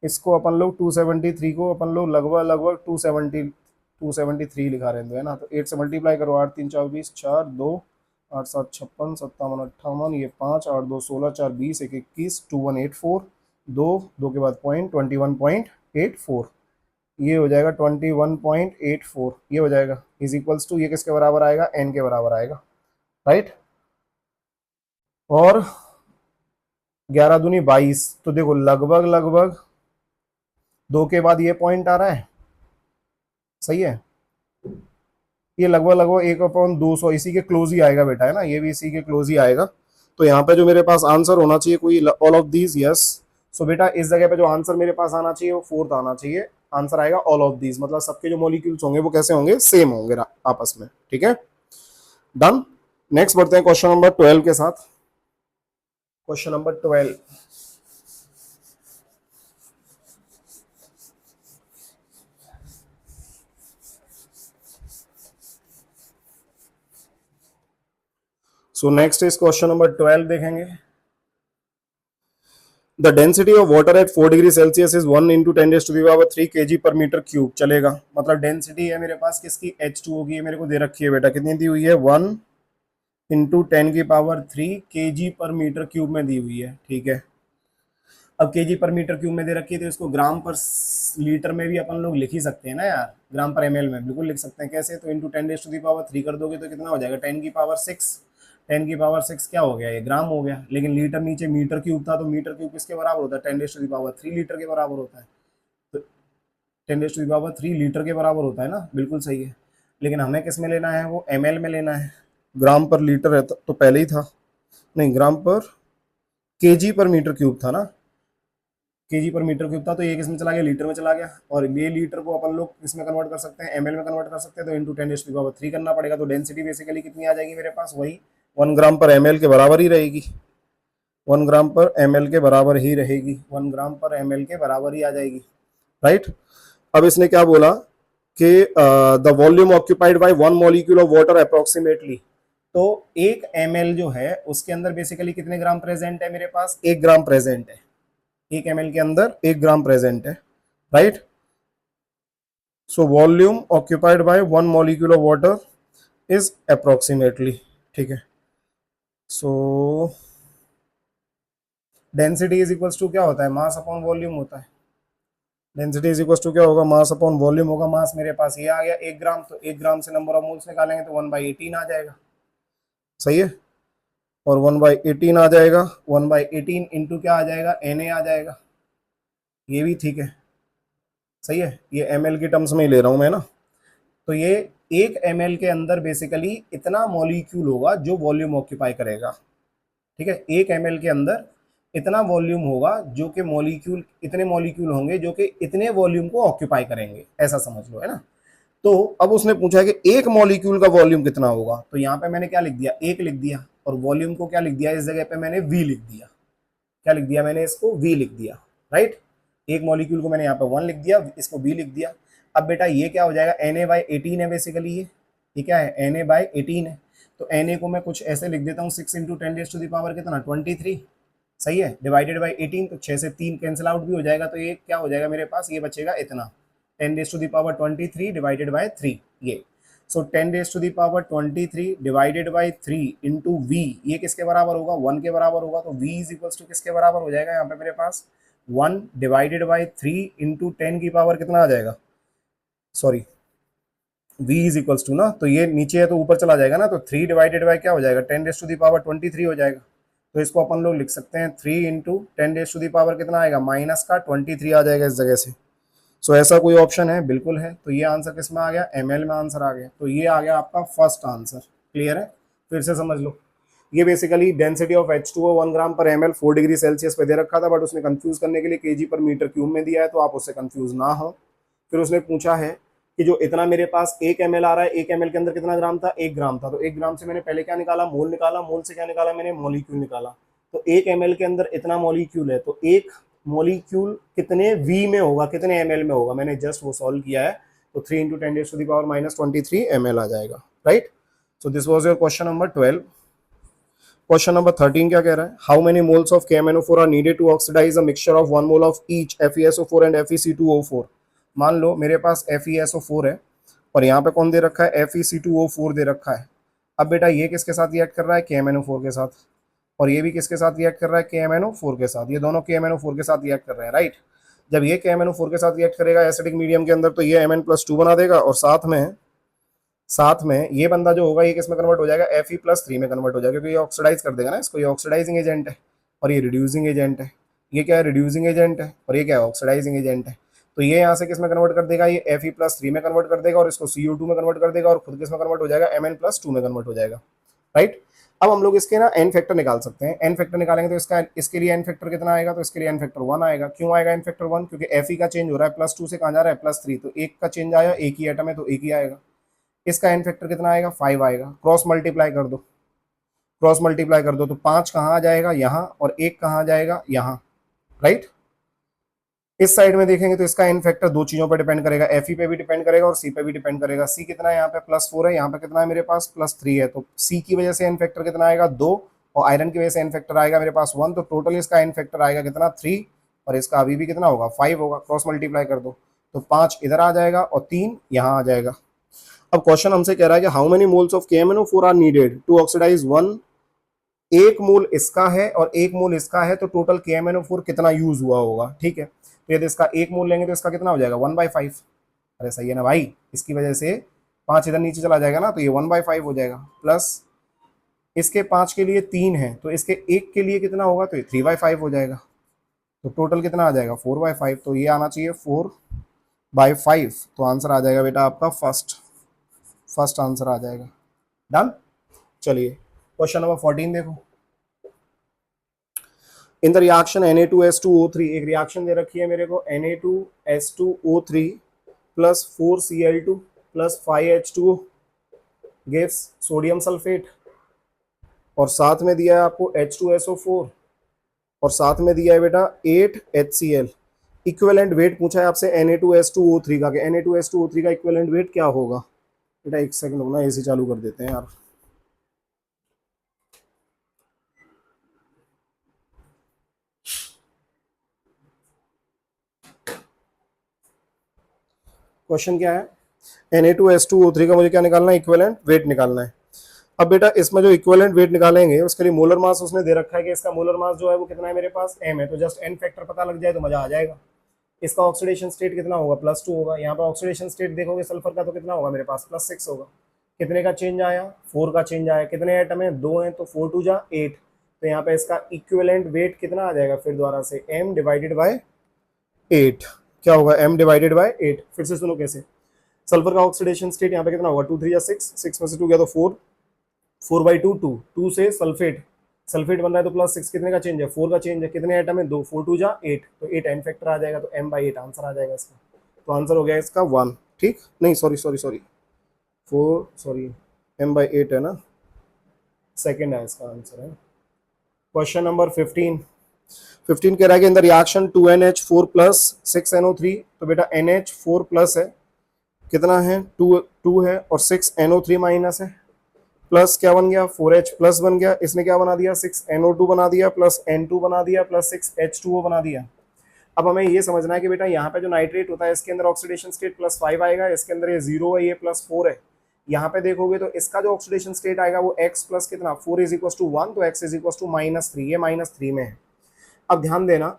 इसको अपन लोग 273 को अपन लोग लगभग 273 लिखा रहे हैं, है ना, तो 8 से मल्टीप्लाई करो, 8 3 4 20, 4 2 8 7 56 57 58, ये 5 8 2 16 4 20 1 21 2184, 2 के बाद पॉइंट 21.84, ये हो जाएगा 21.84, ये हो जाएगा इज इक्वल्स टू, ये किसके बराबर आएगा, N के बराबर आएगा, राइट। और 11 दूनी 22, तो देखो लगभग 2 के बाद ये पॉइंट आ रहा है, सही है, ये लगभग 1/200 इसी के क्लोज ही आएगा बेटा, है ना, ये भी इसी के क्लोज ही आएगा। तो यहाँ पे जो मेरे पास आंसर होना चाहिए कोई ऑल ऑफ दीज, यस। सो बेटा इस जगह पे जो आंसर मेरे पास आना चाहिए वो फोर्थ आना चाहिए, आंसर आएगा ऑल ऑफ दीज, मतलब सबके जो मॉलिक्यूल्स होंगे वो कैसे होंगे, सेम होंगे आपस में, ठीक है, डन। नेक्स्ट बढ़ते हैं क्वेश्चन नंबर 12 के साथ। Question number 12, so next is question number 12 देखेंगे। The density of water at 4 degree Celsius is 1 into 10⁻³ kg पर मीटर क्यूब, चलेगा, मतलब डेंसिटी है मेरे पास किसकी, H2O की, मेरे को दे रखी है बेटा, कितनी दी हुई है, 1 इंटू 10⁻³ kg पर मीटर क्यूब में दी हुई है, ठीक है। अब kg पर मीटर क्यूब में दे रखी है, तो इसको ग्राम पर लीटर में भी अपन लोग लिख ही सकते हैं ना यार, ग्राम पर ml में बिल्कुल लिख सकते हैं, कैसे, तो इंटू 10⁻³ कर दोगे तो कितना हो जाएगा, 10⁶ 10⁶ क्या हो गया, ये ग्राम हो गया, लेकिन लीटर नीचे मीटर क्यूब था, तो मीटर क्यूब किसके बराबर होता है, 10⁻³ लीटर के बराबर होता है, तो 10⁻³ लीटर के बराबर होता है ना, बिल्कुल सही है। लेकिन हमें किस में लेना है, वो ml में लेना है, ग्राम पर लीटर है तो पहले ही था, नहीं ग्राम पर kg पर मीटर क्यूब था ना, kg पर मीटर क्यूब था, तो ये किस में चला गया, लीटर में चला गया, और ये लीटर को अपन लोग किसमें कन्वर्ट कर सकते हैं, ml में कन्वर्ट कर सकते हैं, तो इंटू 10⁻³ करना पड़ेगा, तो डेंसिटी बेसिकली कितनी आ जाएगी मेरे पास, वही 1 ग्राम पर ml के बराबर ही रहेगी, 1 ग्राम पर ml के बराबर ही रहेगी, 1 ग्राम पर ml के बराबर ही आ जाएगी, राइट। अब इसने क्या बोला, कि the volume occupied by one molecule of water approximately, तो 1 ml जो है उसके अंदर बेसिकली कितने ग्राम प्रेजेंट है मेरे पास, 1 ग्राम प्रेजेंट है। 1 ml के अंदर 1 ग्राम प्रेजेंट है, right. So volume occupied by one molecule of water is approximately, ठीक है। So density is equals to क्या होता है, मास अपॉन वॉल्यूम होता है। डेंसिटी इज इक्वल्स टू क्या होगा, मास अपॉन वॉल्यूम होगा। मास मेरे पास ये आ गया 1 ग्राम, तो 1 ग्राम से नंबर ऑफ मोल्स निकालेंगे तो 1/18 आ जाएगा, सही है। और 1/18 आ जाएगा, 1/18 इंटू क्या आ जाएगा, Na आ जाएगा, ये भी ठीक है, सही है। ये ml की टर्म्स में ही ले रहा हूं मैं ना। तो ये 1 ml के अंदर बेसिकली इतना मॉलिक्यूल होगा जो वॉल्यूम ऑक्यूपाई करेगा, ठीक है। 1 ml के अंदर इतना वॉल्यूम होगा जो कि मॉलिक्यूल, इतने मॉलिक्यूल होंगे जो कि इतने वॉल्यूम को ऑक्यूपाई करेंगे, ऐसा समझ लो, है ना। तो अब उसने पूछा है कि एक मॉलिक्यूल का वॉल्यूम कितना होगा, तो यहाँ पे मैंने क्या लिख दिया, 1 लिख दिया, और वॉल्यूम को क्या लिख दिया, इस जगह पे मैंने V लिख दिया। क्या लिख दिया मैंने, इसको V लिख दिया, राइट। एक मॉलिक्यूल को मैंने यहाँ पे 1 लिख दिया, इसको V लिख दिया। अब बेटा ये क्या हो जाएगा, Na/18 है बेसिकली, ये क्या है, Na/18 है। तो Na को मैं कुछ ऐसे लिख देता हूँ, 6 × 10⁻³ कितना, 23, सही है, डिवाइडेड बाई 18, तो 6 से 3 कैंसिल आउट भी हो जाएगा, तो ये क्या हो जाएगा मेरे पास, ये बचेगा इतना, 10⁻23 डिवाइडेड बाई 3, ये। सो 10⁻23 डिवाइडेड बाई 3 इंटू वी, ये किसके बराबर होगा, 1 के बराबर होगा। तो v इज इक्वल्स टू किसके बराबर हो जाएगा यहाँ पे मेरे पास, 1 डिवाइडेड बाई 3 इंटू 10 की पावर कितना आ जाएगा, sorry, v is equals to ना, तो ये नीचे है तो ऊपर चला जाएगा ना, तो 3 डिवाइडेड बाई क्या हो जाएगा, 10⁻23 हो जाएगा। तो इसको अपन लोग लिख सकते हैं 3 इंटू 10⁻, कितना आएगा, माइनस का 23 आ जाएगा इस जगह से। सो ऐसा कोई ऑप्शन है, बिल्कुल है। तो ये आंसर किस में आ गया, ml में आंसर आ गया। तो ये आ गया आपका फर्स्ट आंसर, क्लियर है। फिर से समझ लो, ये बेसिकली डेंसिटी ऑफ H2O 1 ग्राम पर ml 4 डिग्री सेल्सियस पे दे रखा था, बट उसने कंफ्यूज करने के लिए kg पर मीटर क्यूब में दिया है, तो आप उससे कंफ्यूज ना हो। फिर उसने पूछा है कि जो इतना मेरे पास 1 ml आ रहा है, 1 ml के अंदर कितना ग्राम था, 1 ग्राम था। तो 1 ग्राम से मैंने पहले क्या निकाला, मोल निकाला, मोल से क्या निकाला मैंने, मॉलिक्यूल निकाला। तो 1 ml के अंदर इतना मॉलिक्यूल है, तो एक मॉलिक्यूल कितने V में होगा, कितने ml में होगा, मैंने जस्ट वो सॉल्व किया है। तो 3 × 10⁻⁻23 ml आ जाएगा, right. So this was your question number 12। Question number 13 क्या कह रहा है, how many moles of KMnO4 are needed to oxidize a mixture of 1 mole of each FeSO4 and FeC2O4। मान लो मेरे पास FeSO4 है और यहाँ पे कौन दे रखा है, FeC2O4 दे रखा है। अब बेटा ये किसके साथ रिएक्ट कर रहा है, KMnO4 के साथ, और ये भी किसके साथ रिएक्ट कर रहा है, KMnO4 के साथ। ये दोनों KMnO4 के साथ रिएक्ट कर रहे हैं, राइट। जब ये KMnO4 के साथ रिएक्ट करेगा एसिडिक मीडियम के अंदर, तो ये Mn+2 बना देगा, और साथ में ये बंदा जो होगा ये किस में कन्वर्ट हो जाएगा, Fe+3 में कन्वर्ट हो जाएगा, क्योंकि ये ऑक्सीडाइज कर देगा ना इसको। ये ऑक्सीडाइजिंग एजेंट है और ये रिड्यूसिंग एजेंट है। ये क्या है, रिड्यूसिंग एजेंट है, और ये क्या है, ऑक्सीडाइजिंग एजेंट है। तो ये यहाँ से किस में कन्वर्ट कर देगा, ये Fe+3 में कन्वर्ट कर देगा, और इसको CO2 में कन्वर्ट कर देगा, और खुद किस में कन्वर्ट हो जाएगा, Mn+2 में कन्वर्ट हो जाएगा, राइट। अब हम लोग इसके ना एन फैक्टर निकाल सकते हैं। एन फैक्टर निकालेंगे तो इसके लिए एन फैक्टर कितना आएगा, तो इसके लिए एन फैक्टर 1 आएगा। क्यों आएगा एन फैक्टर 1, क्योंकि Fe का चेंज हो रहा है, +2 से कहाँ जा रहा है, +3, तो एक का चेंज आया, एक ही एटम है तो एक ही आएगा। इसका एन फैक्टर कितना आएगा, 5 आएगा। क्रॉस मल्टीप्लाई कर दो, क्रॉस मल्टीप्लाई कर दो, तो 5 कहाँ आ जाएगा, यहाँ, और 1 कहाँ आ जाएगा, यहाँ, राइट। इस साइड में देखेंगे तो इसका एन फैक्टर दो चीजों पर डिपेंड करेगा, Fe पे भी डिपेंड करेगा और C पे भी डिपेंड करेगा। C कितना है यहाँ पे, +4 है, यहाँ पे कितना है मेरे पास, +3 है। तो C की वजह से एन फैक्टर कितना आएगा, 2, और आयरन की वजह से एन फैक्टर आएगा मेरे पास 1। तो टोटल इसका एन फैक्टर आएगा कितना, 3, और इसका अभी भी कितना होगा, 5 होगा। क्रॉस मल्टीप्लाई कर दो तो 5 इधर आ जाएगा और 3 यहाँ आ जाएगा। अब क्वेश्चन हमसे कह रहा है कि how many moles of KMnO4 are needed to oxidize 1। एक मोल इसका है और एक मोल इसका है, तो टोटल KMnO4 कितना यूज हुआ होगा, ठीक है। तो यदि इसका एक मोल लेंगे तो इसका कितना हो जाएगा, 1/5। अरे सही है ना भाई, इसकी वजह से 5 इधर नीचे चला जाएगा ना, तो ये 1/5 हो जाएगा। प्लस इसके 5 के लिए 3 है, तो इसके एक के लिए कितना होगा, तो ये 3/5 हो जाएगा। तो टोटल कितना आ जाएगा, 4/5। तो ये आना चाहिए 4/5। तो आंसर आ जाएगा बेटा आपका फर्स्ट आंसर आ जाएगा। डन। चलिए क्वेश्चन नंबर 14 देखो। इन द रिएक्शन Na2S2O3, एक रिएक्शन दे रखी है मेरे को, Na2S2O3 plus 4Cl2 plus 5H2O gives sodium sulphate, और साथ में दिया है आपको H2SO4, और साथ में दिया है बेटा 8HCl। इक्विवेलेंट वेट पूछा है आपसे Na2S2O3 का, Na2S2O3 का इक्विवेलेंट वेट क्या होगा बेटा? एक सेकंड होना, एसी चालू कर देते हैं यार। क्वेश्चन क्या है? Na2S2O3 का मुझे क्या निकालना है? इक्विवेलेंट वेट निकालना है। अब बेटा इसमें जो इक्विवेलेंट वेट निकालेंगे उसके लिए मोलर मास उसने दे रखा है कि इसका मोलर मास जो है वो कितना है मेरे पास, m है, तो जस्ट n फैक्टर पता लग जाए तो मजा आ जाएगा। इसका ऑक्सीडेशन स्टेट कितना होगा? +2 होगा। यहाँ पे ऑक्सीडेशन स्टेट देखोगे सल्फर का तो कितना होगा मेरे पास? +6 होगा। कितने का चेंज आया? 4 का चेंज आया। कितने एटम है? 2 हैं, तो 4 2 जा 8। तो यहाँ पे इसका इक्विवेलेंट वेट कितना आ जाएगा? फिर दोबारा से m डिवाइडेड बाय 8। क्या होगा? m divided by 8। फिर से सुनो कैसे। सल्फर का ऑक्सीडेशन स्टेट यहाँ पे कितना होगा? 2 3 जा 6, 6 में से 2 गया तो 4, 4/2 2, 2 से सल्फेट, सल्फेट बन रहा है तो +6। कितने का चेंज है? 4 का चेंज है। कितने एटम है? 2, 4 2 जा 8, तो 8 n फैक्टर आ जाएगा, तो m/8 आंसर आ जाएगा इसका। तो आंसर हो गया इसका 1। ठीक, नहीं sorry sorry sorry 4, sorry m/8 है ना, सेकंड है इसका आंसर है। Question number 15। 15 कह रहा है कि अंदर रिएक्शन 2NH4 प्लस 6NO3, तो बेटा NH4 प्लस है, कितना है? 2 है, और 6NO3 माइनस है, प्लस क्या बन गया? 4H प्लस बन गया। इसने क्या बना दिया? 6NO2 बना दिया, प्लस N2 बना दिया, प्लस 6H2O बना दिया। अब हमें ये समझना है कि बेटा यहाँ पे जो नाइट्रेट होता है इसके अंदर ऑक्सीडेशन स्टेट +5 आएगा, इसके अंदर ये 0 है, ये +4 है। यहाँ पे देखोगे तो इसका जो ऑक्सीडेशन स्टेट आएगा वो x प्लस कितना? 4 = 1, तो x = -3, ये -3 में है। अब ध्यान देना,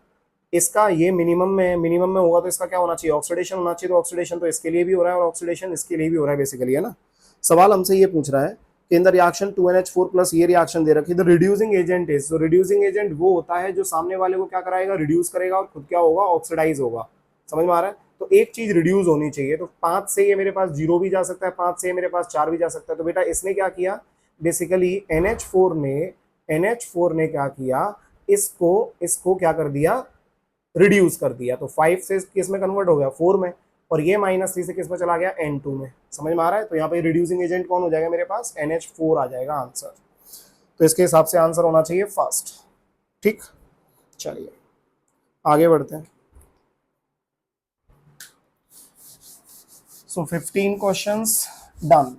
इसका ये मिनिमम में, मिनिमम में होगा तो इसका क्या होना चाहिए? ऑक्सीडेशन होना चाहिए। तो ऑक्सीडेशन तो इसके लिए भी हो रहा है और ऑक्सीडेशन इसके लिए भी हो रहा है बेसिकली, है ना। सवाल हमसे ये पूछ रहा है कि in the reaction 2NH4 plus ये रिएक्शन दे रखी है, द रिड्यूसिंग एजेंट इज, तो रिड्यूसिंग एजेंट वो होता है जो सामने वाले को क्या कराएगा? रिड्यूस करेगा, और खुद क्या होगा? ऑक्सीडाइज होगा। समझ में आ रहा है? तो एक चीज रिड्यूस होनी चाहिए, तो 5 से ये मेरे पास 0 भी जा सकता है, 5 से मेरे पास 4 भी जा सकता है। तो बेटा इसने क्या किया? बेसिकली NH4 ने क्या किया? इसको क्या कर दिया? रिड्यूस कर दिया। तो 5 से किस में कन्वर्ट हो गया? 4 में, और ये -3 से किस में चला गया? N2 में। समझ में आ रहा है? तो यहाँ पे रिड्यूसिंग एजेंट कौन हो जाएगा मेरे पास? NH4 आ जाएगा आंसर। तो इसके हिसाब से आंसर होना चाहिए फर्स्ट। ठीक, चलिए आगे बढ़ते हैं। सो 15 क्वेश्चंस डन।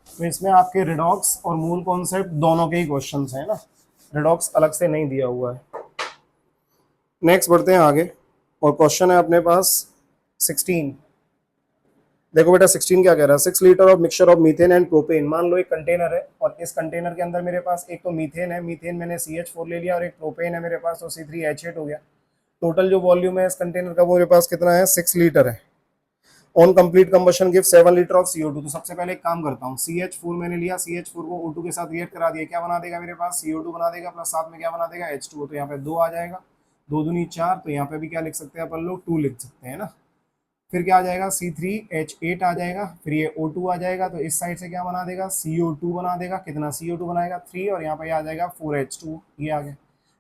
तो इसमें आपके रिडॉक्स और मूल कॉन्सेप्ट दोनों के ही क्वेश्चंस हैं ना, रिडॉक्स अलग से नहीं दिया हुआ है। नेक्स्ट बढ़ते हैं आगे, और क्वेश्चन है अपने पास 16। देखो बेटा 16 क्या कह रहा है? 6 litre of mixture of methane and propane. मान लो एक कंटेनर है, और इस कंटेनर के अंदर मेरे पास एक तो मीथेन है, मीथेन मैंने CH4 ले लिया, और एक प्रोपेन है मेरे पास, तो C3H8 हो गया। टोटल जो वॉल्यूम है इस कंटेनर का वो मेरे पास कितना है? 6 लीटर है। On complete combustion give 7 litre of CO2। तो सबसे पहले एक काम करता हूँ, CH4 मैंने लिया, CH4 को O2 के साथ रिएक्ट करा दिया, क्या बना देगा मेरे पास? CO2 बना देगा, प्लस साथ में क्या बना देगा? H2O। तो यहाँ पे 2 आ जाएगा, 2 दूनी 4, तो यहाँ पे भी क्या लिख सकते हैं अपन लोग? 2 लिख सकते हैं ना। फिर क्या आ जाएगा? C3H8 आ जाएगा, फिर ये O2 आ जाएगा, तो इस साइड से क्या बना देगा? CO2 बना देगा। कितना CO2 बनाएगा? 3, और यहाँ पे आ जाएगा 4H2, ये आ गया।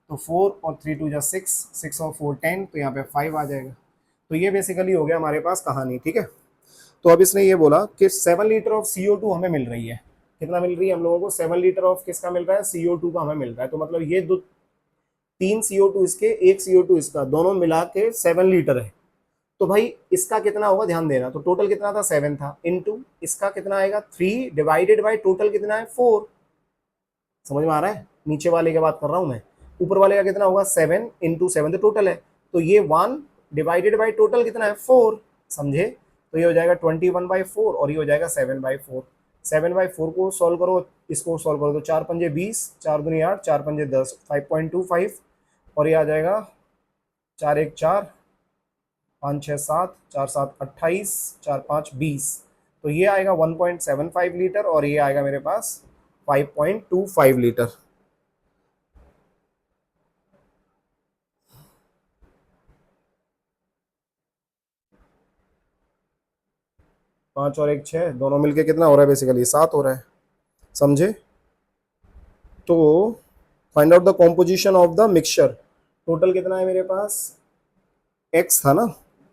तो 4 और 3 2 जा 6, 6 और 4 10, तो यहाँ पे 5 आ जाएगा। तो ये बेसिकली हो गया हमारे पास कहानी। ठीक है, तो अब इसने ये बोला कि 7 लीटर ऑफ CO2 हमें मिल रही है। कितना मिल रही है हम लोगों को? 7 लीटर ऑफ किसका मिल रहा है? CO2 का हमें मिल रहा है। तो मतलब ये 3 CO2 इसके, 1 CO2 इसका, दोनों मिला के 7 लीटर है। तो भाई इसका कितना होगा? ध्यान देना, तो टोटल कितना था? 7 था, इनटू इसका कितना आएगा? 3 डिवाइडेड बाय टोटल कितना है? 4। समझ में आ रहा है? नीचे वाले की बात कर रहा हूं मैं, ऊपर वाले का कितना होगा? 7 इंटू 7 तो टोटल है, तो ये 1 डिवाइडेड बाय टोटल कितना है? 4। समझे? तो ये हो जाएगा 21/4, और ये हो जाएगा 7/4। 7/4 को सॉल्व करो, इसको सॉल्व करो, तो 4 पंजे 20, 4 दूनी 8, 4 पंजे 10, 5.25, और ये आ जाएगा 4 1 4, 5 6 7, 4 7 28, 4 5 20। तो ये आएगा 1.75 लीटर, और ये आएगा मेरे पास 5.25 लीटर। 5 और 1 6, दोनों मिलके कितना हो रहा है? बेसिकली 7 हो रहा है। समझे? तो find out the composition of the mixture. Total कितना है मेरे पास? x था ना,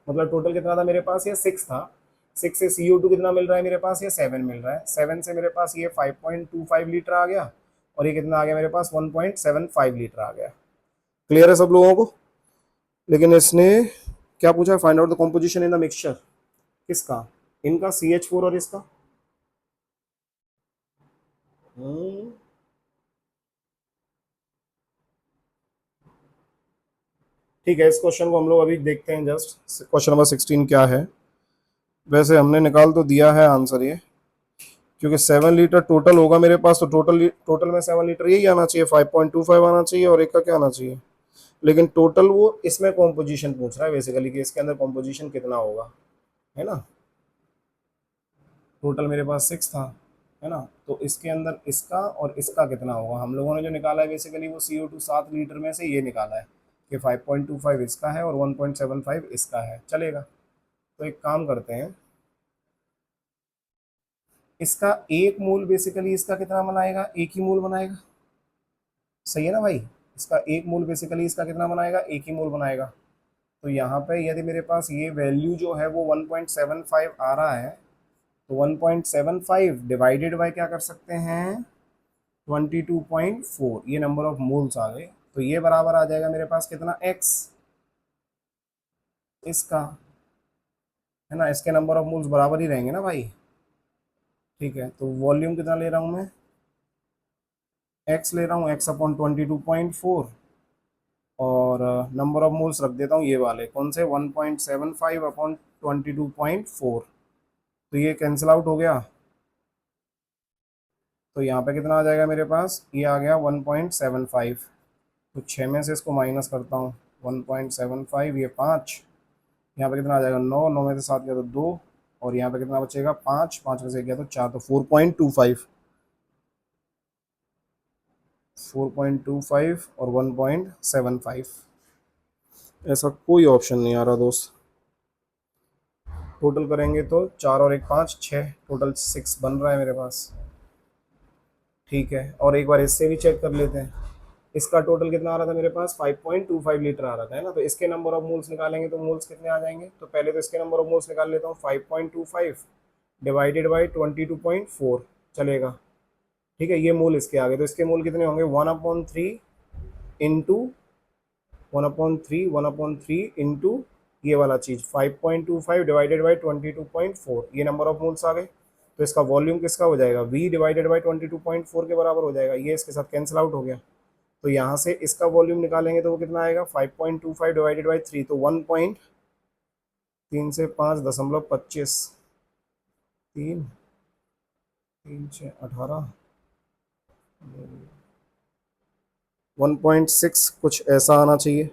मतलब टोटल कितना था मेरे पास? ये 6 था। 6 से CO2 कितना मिल रहा है मेरे पास? ये 7 मिल रहा है। 7 से मेरे पास ये 5.25 लीटर आ गया, और ये कितना आ गया मेरे पास? 1.75 लीटर आ गया। क्लियर है सब लोगों को? लेकिन इसने क्या पूछा, find out the composition in the mixture, किसका, इनका CH4 और इसका। हम्म, ठीक है, इस क्वेश्चन को हम लोग अभी देखते हैं। जस्ट क्वेश्चन नंबर 16 क्या है। वैसे हमने निकाल तो दिया है आंसर ये, क्योंकि 7 लीटर टोटल होगा मेरे पास, तो टोटल टोटल में 7 लीटर यही आना चाहिए, 5.25 आना चाहिए, और एक का क्या आना चाहिए। लेकिन टोटल वो इसमें कॉम्पोजिशन पूछ रहा है बेसिकली, कि इसके अंदर कॉम्पोजिशन कितना होगा, है ना। टोटल मेरे पास 6 था, है ना, तो इसके अंदर इसका और इसका कितना होगा। हम लोगों ने जो निकाला है बेसिकली वो CO2 7 लीटर में से ये निकाला है कि 5.25 इसका है और 1.75 इसका है, चलेगा। तो एक काम करते हैं, इसका एक मोल बेसिकली इसका कितना बनाएगा, एक ही मोल बनाएगा, सही है ना भाई। इसका एक मोल बेसिकली इसका कितना बनाएगा, एक ही मोल बनाएगा। तो यहाँ पे यदि मेरे पास ये वैल्यू जो है वो 1.75 आ रहा है, तो 1.75 डिवाइडेड बाय क्या कर सकते हैं, 22.4, ये नंबर ऑफ मोल्स आ गए। तो ये बराबर आ जाएगा मेरे पास कितना, x, इसका, है ना, इसके नंबर ऑफ मोल्स बराबर ही रहेंगे ना भाई। ठीक है, तो वॉल्यूम कितना ले रहा हूँ मैं, x ले रहा हूँ, x अपॉन 22.4, और नंबर ऑफ मोल्स रख देता हूँ ये वाले कौन से, 1.75 अपॉन 22.4। तो ये कैंसिल आउट हो गया, तो यहाँ पे कितना आ जाएगा मेरे पास, ये आ गया 1.75। तो 6 में से इसको माइनस करता हूँ, 1.75, ये 5, यहाँ पे कितना आ जाएगा 9, 9 में से 7 गया तो 2, और यहाँ पे कितना बचेगा 5, 5 में से गया तो 4, तो 4.25, 4.25 और 1.75। ऐसा कोई ऑप्शन नहीं आ रहा दोस्त। टोटल करेंगे तो 4 और 1 5, 6, टोटल 6 बन रहा है मेरे पास। ठीक है, और एक बार इससे भी चेक कर लेते हैं। इसका टोटल कितना आ रहा था मेरे पास, 5.25 लीटर आ रहा था, है ना। तो इसके नंबर ऑफ मोल्स निकालेंगे तो मोल्स कितने आ जाएंगे, तो पहले तो इसके नंबर ऑफ मोल्स निकाल लेता हूँ, 5.25 डिवाइडेड बाई 22.4, चलेगा। ठीक है, ये मोल इसके आ गए, तो इसके मोल कितने होंगे, 1/3 इंटू 1/3, 1/3 इंटू ये वाला चीज़ 5.25 डिवाइडेड बाई 22.4, ये नंबर ऑफ मोल्स आ गए। तो इसका वॉल्यूम किसका हो जाएगा, V डिवाइडेड बाई 22.4 के बराबर हो जाएगा। ये इसके साथ कैंसिल आउट हो गया, तो यहाँ से इसका वॉल्यूम निकालेंगे तो वो कितना आएगा, 5.25 डिवाइडेड बाई 3, तो 1.3 से 5.25, 3 3 6 18, 1.6 कुछ ऐसा आना चाहिए।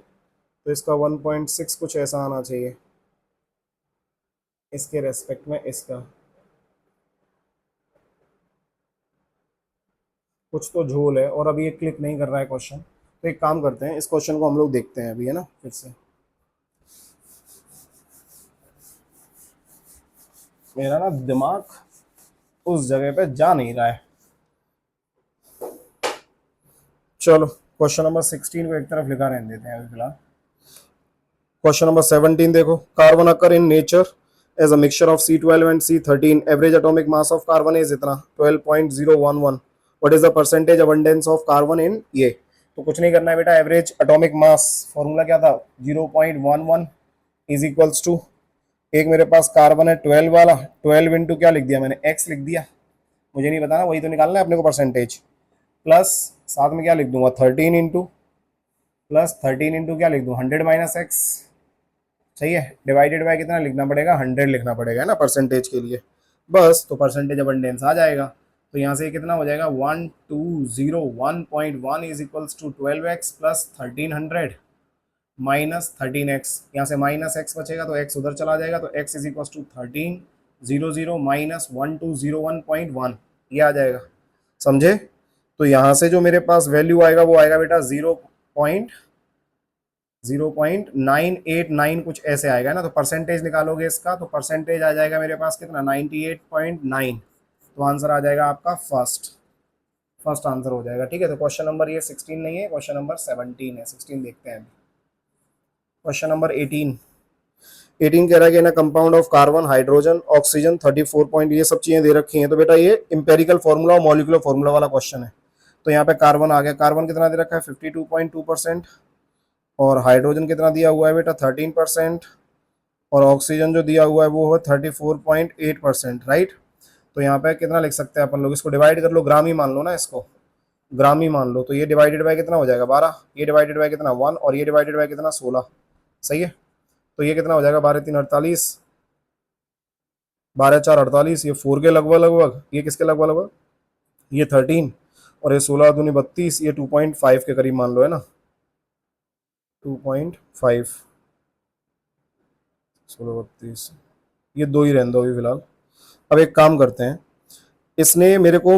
तो इसका 1.6 कुछ ऐसा आना चाहिए इसके रेस्पेक्ट में, इसका कुछ तो झोल है, और अभी ये क्लिक नहीं कर रहा है क्वेश्चन। तो एक काम करते हैं, इस क्वेश्चन को हम लोग देखते हैं अभी, है ना, फिर से। मेरा ना दिमाग उस जगह पे जा नहीं रहा है। चलो क्वेश्चन नंबर 16 को एक तरफ लिखा रहने देते हैं अभी फिलहाल। क्वेश्चन नंबर 17 देखो, carbon occur in nature as a mixture of C12 and C13, average atomic mass of carbon is इतना 12.011, what is the percentage abundance of carbon in ये। तो कुछ नहीं करना है बेटा, एवरेज एटॉमिक मास फॉर्मूला क्या था, 0.11 इज इक्वल्स टू, एक मेरे पास कार्बन है 12 वाला, 12 इंटू क्या लिख दिया मैंने, x लिख दिया, मुझे नहीं बताना, वही तो निकालना है अपने को परसेंटेज, प्लस साथ में क्या लिख दूंगा 13 इंटू, प्लस 13 इंटू क्या लिख दूँ 100 माइनस एक्स, सही है, डिवाइडेड बाय कितना लिखना पड़ेगा, 100 लिखना पड़ेगा, है ना, परसेंटेज के लिए। बस तो परसेंटेज अबंडेंस आ जाएगा। तो यहाँ से कितना हो जाएगा, 1201.1 is equals to 12x plus 1300 minus 13x, यहाँ से माइनस x बचेगा तो x उधर चला जाएगा, तो x is equals to 1300 minus 1201.1, ये आ जाएगा, समझे। तो यहाँ से जो मेरे पास वैल्यू आएगा वो आएगा बेटा 0.0989 कुछ ऐसे आएगा ना। तो परसेंटेज निकालोगे इसका, तो परसेंटेज आ जाएगा मेरे पास कितना 98.9, तो आंसर आ जाएगा आपका फर्स्ट आंसर हो जाएगा। ठीक है, तो क्वेश्चन नंबर ये 16 नहीं है, क्वेश्चन नंबर 17 है। 16 देखते हैं। क्वेश्चन नंबर 18 कह रहा है कि ना compound of carbon hydrogen oxygen 34 point, ये सब चीजें दे रखी हैं। तो बेटा ये इंपेरिकल फॉर्मूला और मॉलिकुलर फॉर्मूला वाला क्वेश्चन है। तो यहाँ पे कार्बन आ गया, कार्बन कितना दे रखा है 52.2%, और हाइड्रोजन कितना दिया हुआ है बेटा 13%, और ऑक्सीजन जो दिया हुआ है वो है 34.8%, राइट। तो यहाँ पे कितना लिख सकते हैं अपन लोग, इसको डिवाइड कर लो, ग्राम ही मान लो ना, इसको ग्राम ही मान लो, तो ये डिवाइडेड बाय कितना हो जाएगा 12, ये डिवाइडेड बाय कितना 1, और ये डिवाइडेड बाय कितना 16, सही है। तो ये कितना हो जाएगा 12×3 = 48, 12×4 = 48, ये 4 के लगभग लगभग, ये किसके लगभग लगभग, ये 13, और ये 16×2 = 32, ये 2.5 के करीब मान लो, है ना, 2.5, 16 32, ये दो ही रहने दो अभी फिलहाल। अब एक काम करते हैं, इसने मेरे को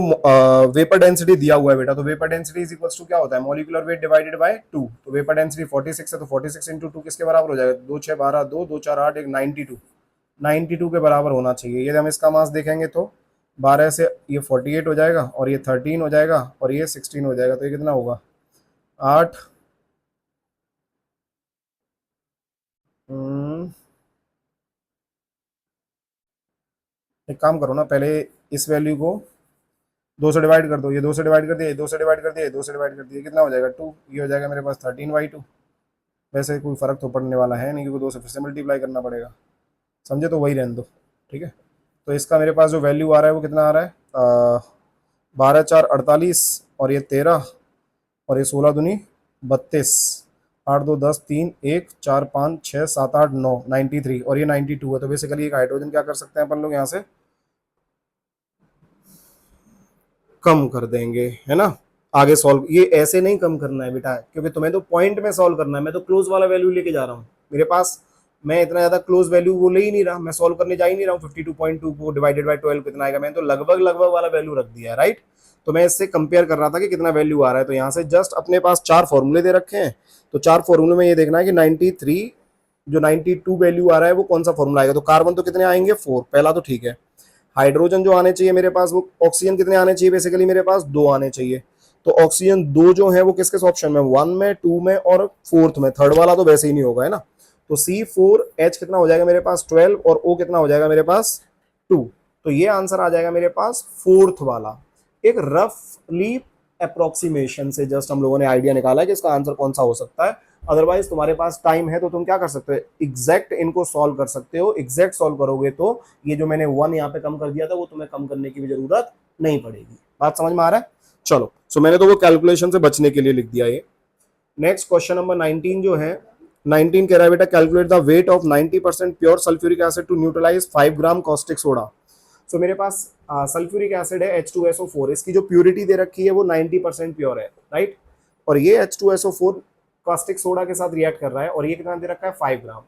वेपर डेंसिटी दिया हुआ है बेटा, तो vapour density is equals to क्या होता है, मॉलिक्यूलर वेट डिवाइडेड बाय 2, तो वेपर डेंसिटी 46 है, तो 46 इंटू 2 किसके बराबर हो जाएगा, 2 6 12 2 2 4 8 1 92, 92 के बराबर होना चाहिए। यदि हम इसका मास देखेंगे तो 12 से ये 48 हो जाएगा, और ये 13 हो जाएगा, और ये 16 हो जाएगा, तो ये कितना होगा 8, एक काम करो ना, पहले इस वैल्यू को 2 से डिवाइड कर दो, ये 2 से डिवाइड कर दिया, 2 से डिवाइड कर दिया, 2 से डिवाइड कर दिया, कितना हो जाएगा 2, ये हो जाएगा मेरे पास 13/2। वैसे कोई फर्क तो पड़ने वाला है नहीं, क्योंकि 2 से फिर से मल्टीप्लाई करना पड़ेगा, समझे, तो वही रहने दो, ठीक है। तो इसका मेरे पास जो वैल्यू आ रहा है वो कितना आ रहा है, 12×4 = 48, और ये 13, और ये 16×2 = 32, 8 2 10 3 1 4 5 6 7 8 9 93, और ये 92 है। तो बेसिकली एक हाइड्रोजन क्या कर सकते हैं अपन लोग यहाँ से कम कर देंगे, है ना। आगे सॉल्व, ये ऐसे नहीं कम करना है बेटा, क्योंकि तुम्हें तो पॉइंट में सॉल्व करना है, मैं तो क्लोज वाला वैल्यू लेके जा रहा हूँ मेरे पास, मैं इतना ज्यादा क्लोज वैल्यू वो ले ही नहीं रहा, मैं सॉल्व करने जा ही नहीं रहा हूँ। 52.2 को डिवाइडेड बाय 12 कितना आएगा, मैंने तो लगभग लगभग वाला वैल्यू रख दिया है, राइट। तो मैं इससे कंपेयर कर रहा था कि कितना वैल्यू आ रहा है, तो यहाँ से जस्ट अपने पास 4 फॉर्मूले दे रखे हैं, तो 4 फॉर्मूले में ये देखना है कि 93 जो 92 वैल्यू आ रहा है वो कौन सा फॉर्मूला आएगा। तो कार्बन तो कितने आएंगे 4, पहला तो ठीक है। हाइड्रोजन जो आने चाहिए मेरे पास वो, ऑक्सीजन कितने आने चाहिए, बेसिकली मेरे पास 2 आने चाहिए। तो ऑक्सीजन 2 जो है वो किस किस ऑप्शन में, 1 में, 2 में और 4th में, थर्ड वाला तो वैसे ही नहीं होगा, है ना। तो C4H कितना हो जाएगा मेरे पास 12, और O कितना हो जाएगा मेरे पास 2। तो ये आंसर आ जाएगा मेरे पास 4th वाला। एक रफली अप्रोक्सीमेशन से जस्ट हम लोगों ने आइडिया निकाला है कि इसका आंसर कौन सा हो सकता है। अदरवाइज तुम्हारे पास टाइम है तो तुम क्या कर सकते हो, एग्जैक्ट इनको सॉल्व कर सकते हो। एग्जैक्ट सॉल्व करोगे तो ये जो मैंने 1 यहाँ पे कम कर दिया था वो तुम्हें कम करने की भी जरूरत नहीं पड़ेगी। बात समझ में आ रहा है। चलो, सो मैंने तो वो कैलकुलेशन से बचने के लिए लिख दिया ये। नेक्स्ट क्वेश्चन नंबर 19 जो है, 19 कह रहा है बेटा, calculate the weight of 90% pure sulphuric acid to neutralise 5 gram caustic soda. So मेरे पास सल्फ्यूरिक एसिड है H2SO4, इसकी जो प्योरिटी दे रखी है वो 90% प्योर है, राइट। और ये H2SO4 कॉस्टिक सोडा के साथ रिएक्ट कर रहा है, और ये कितना दे रखा है 5 ग्राम।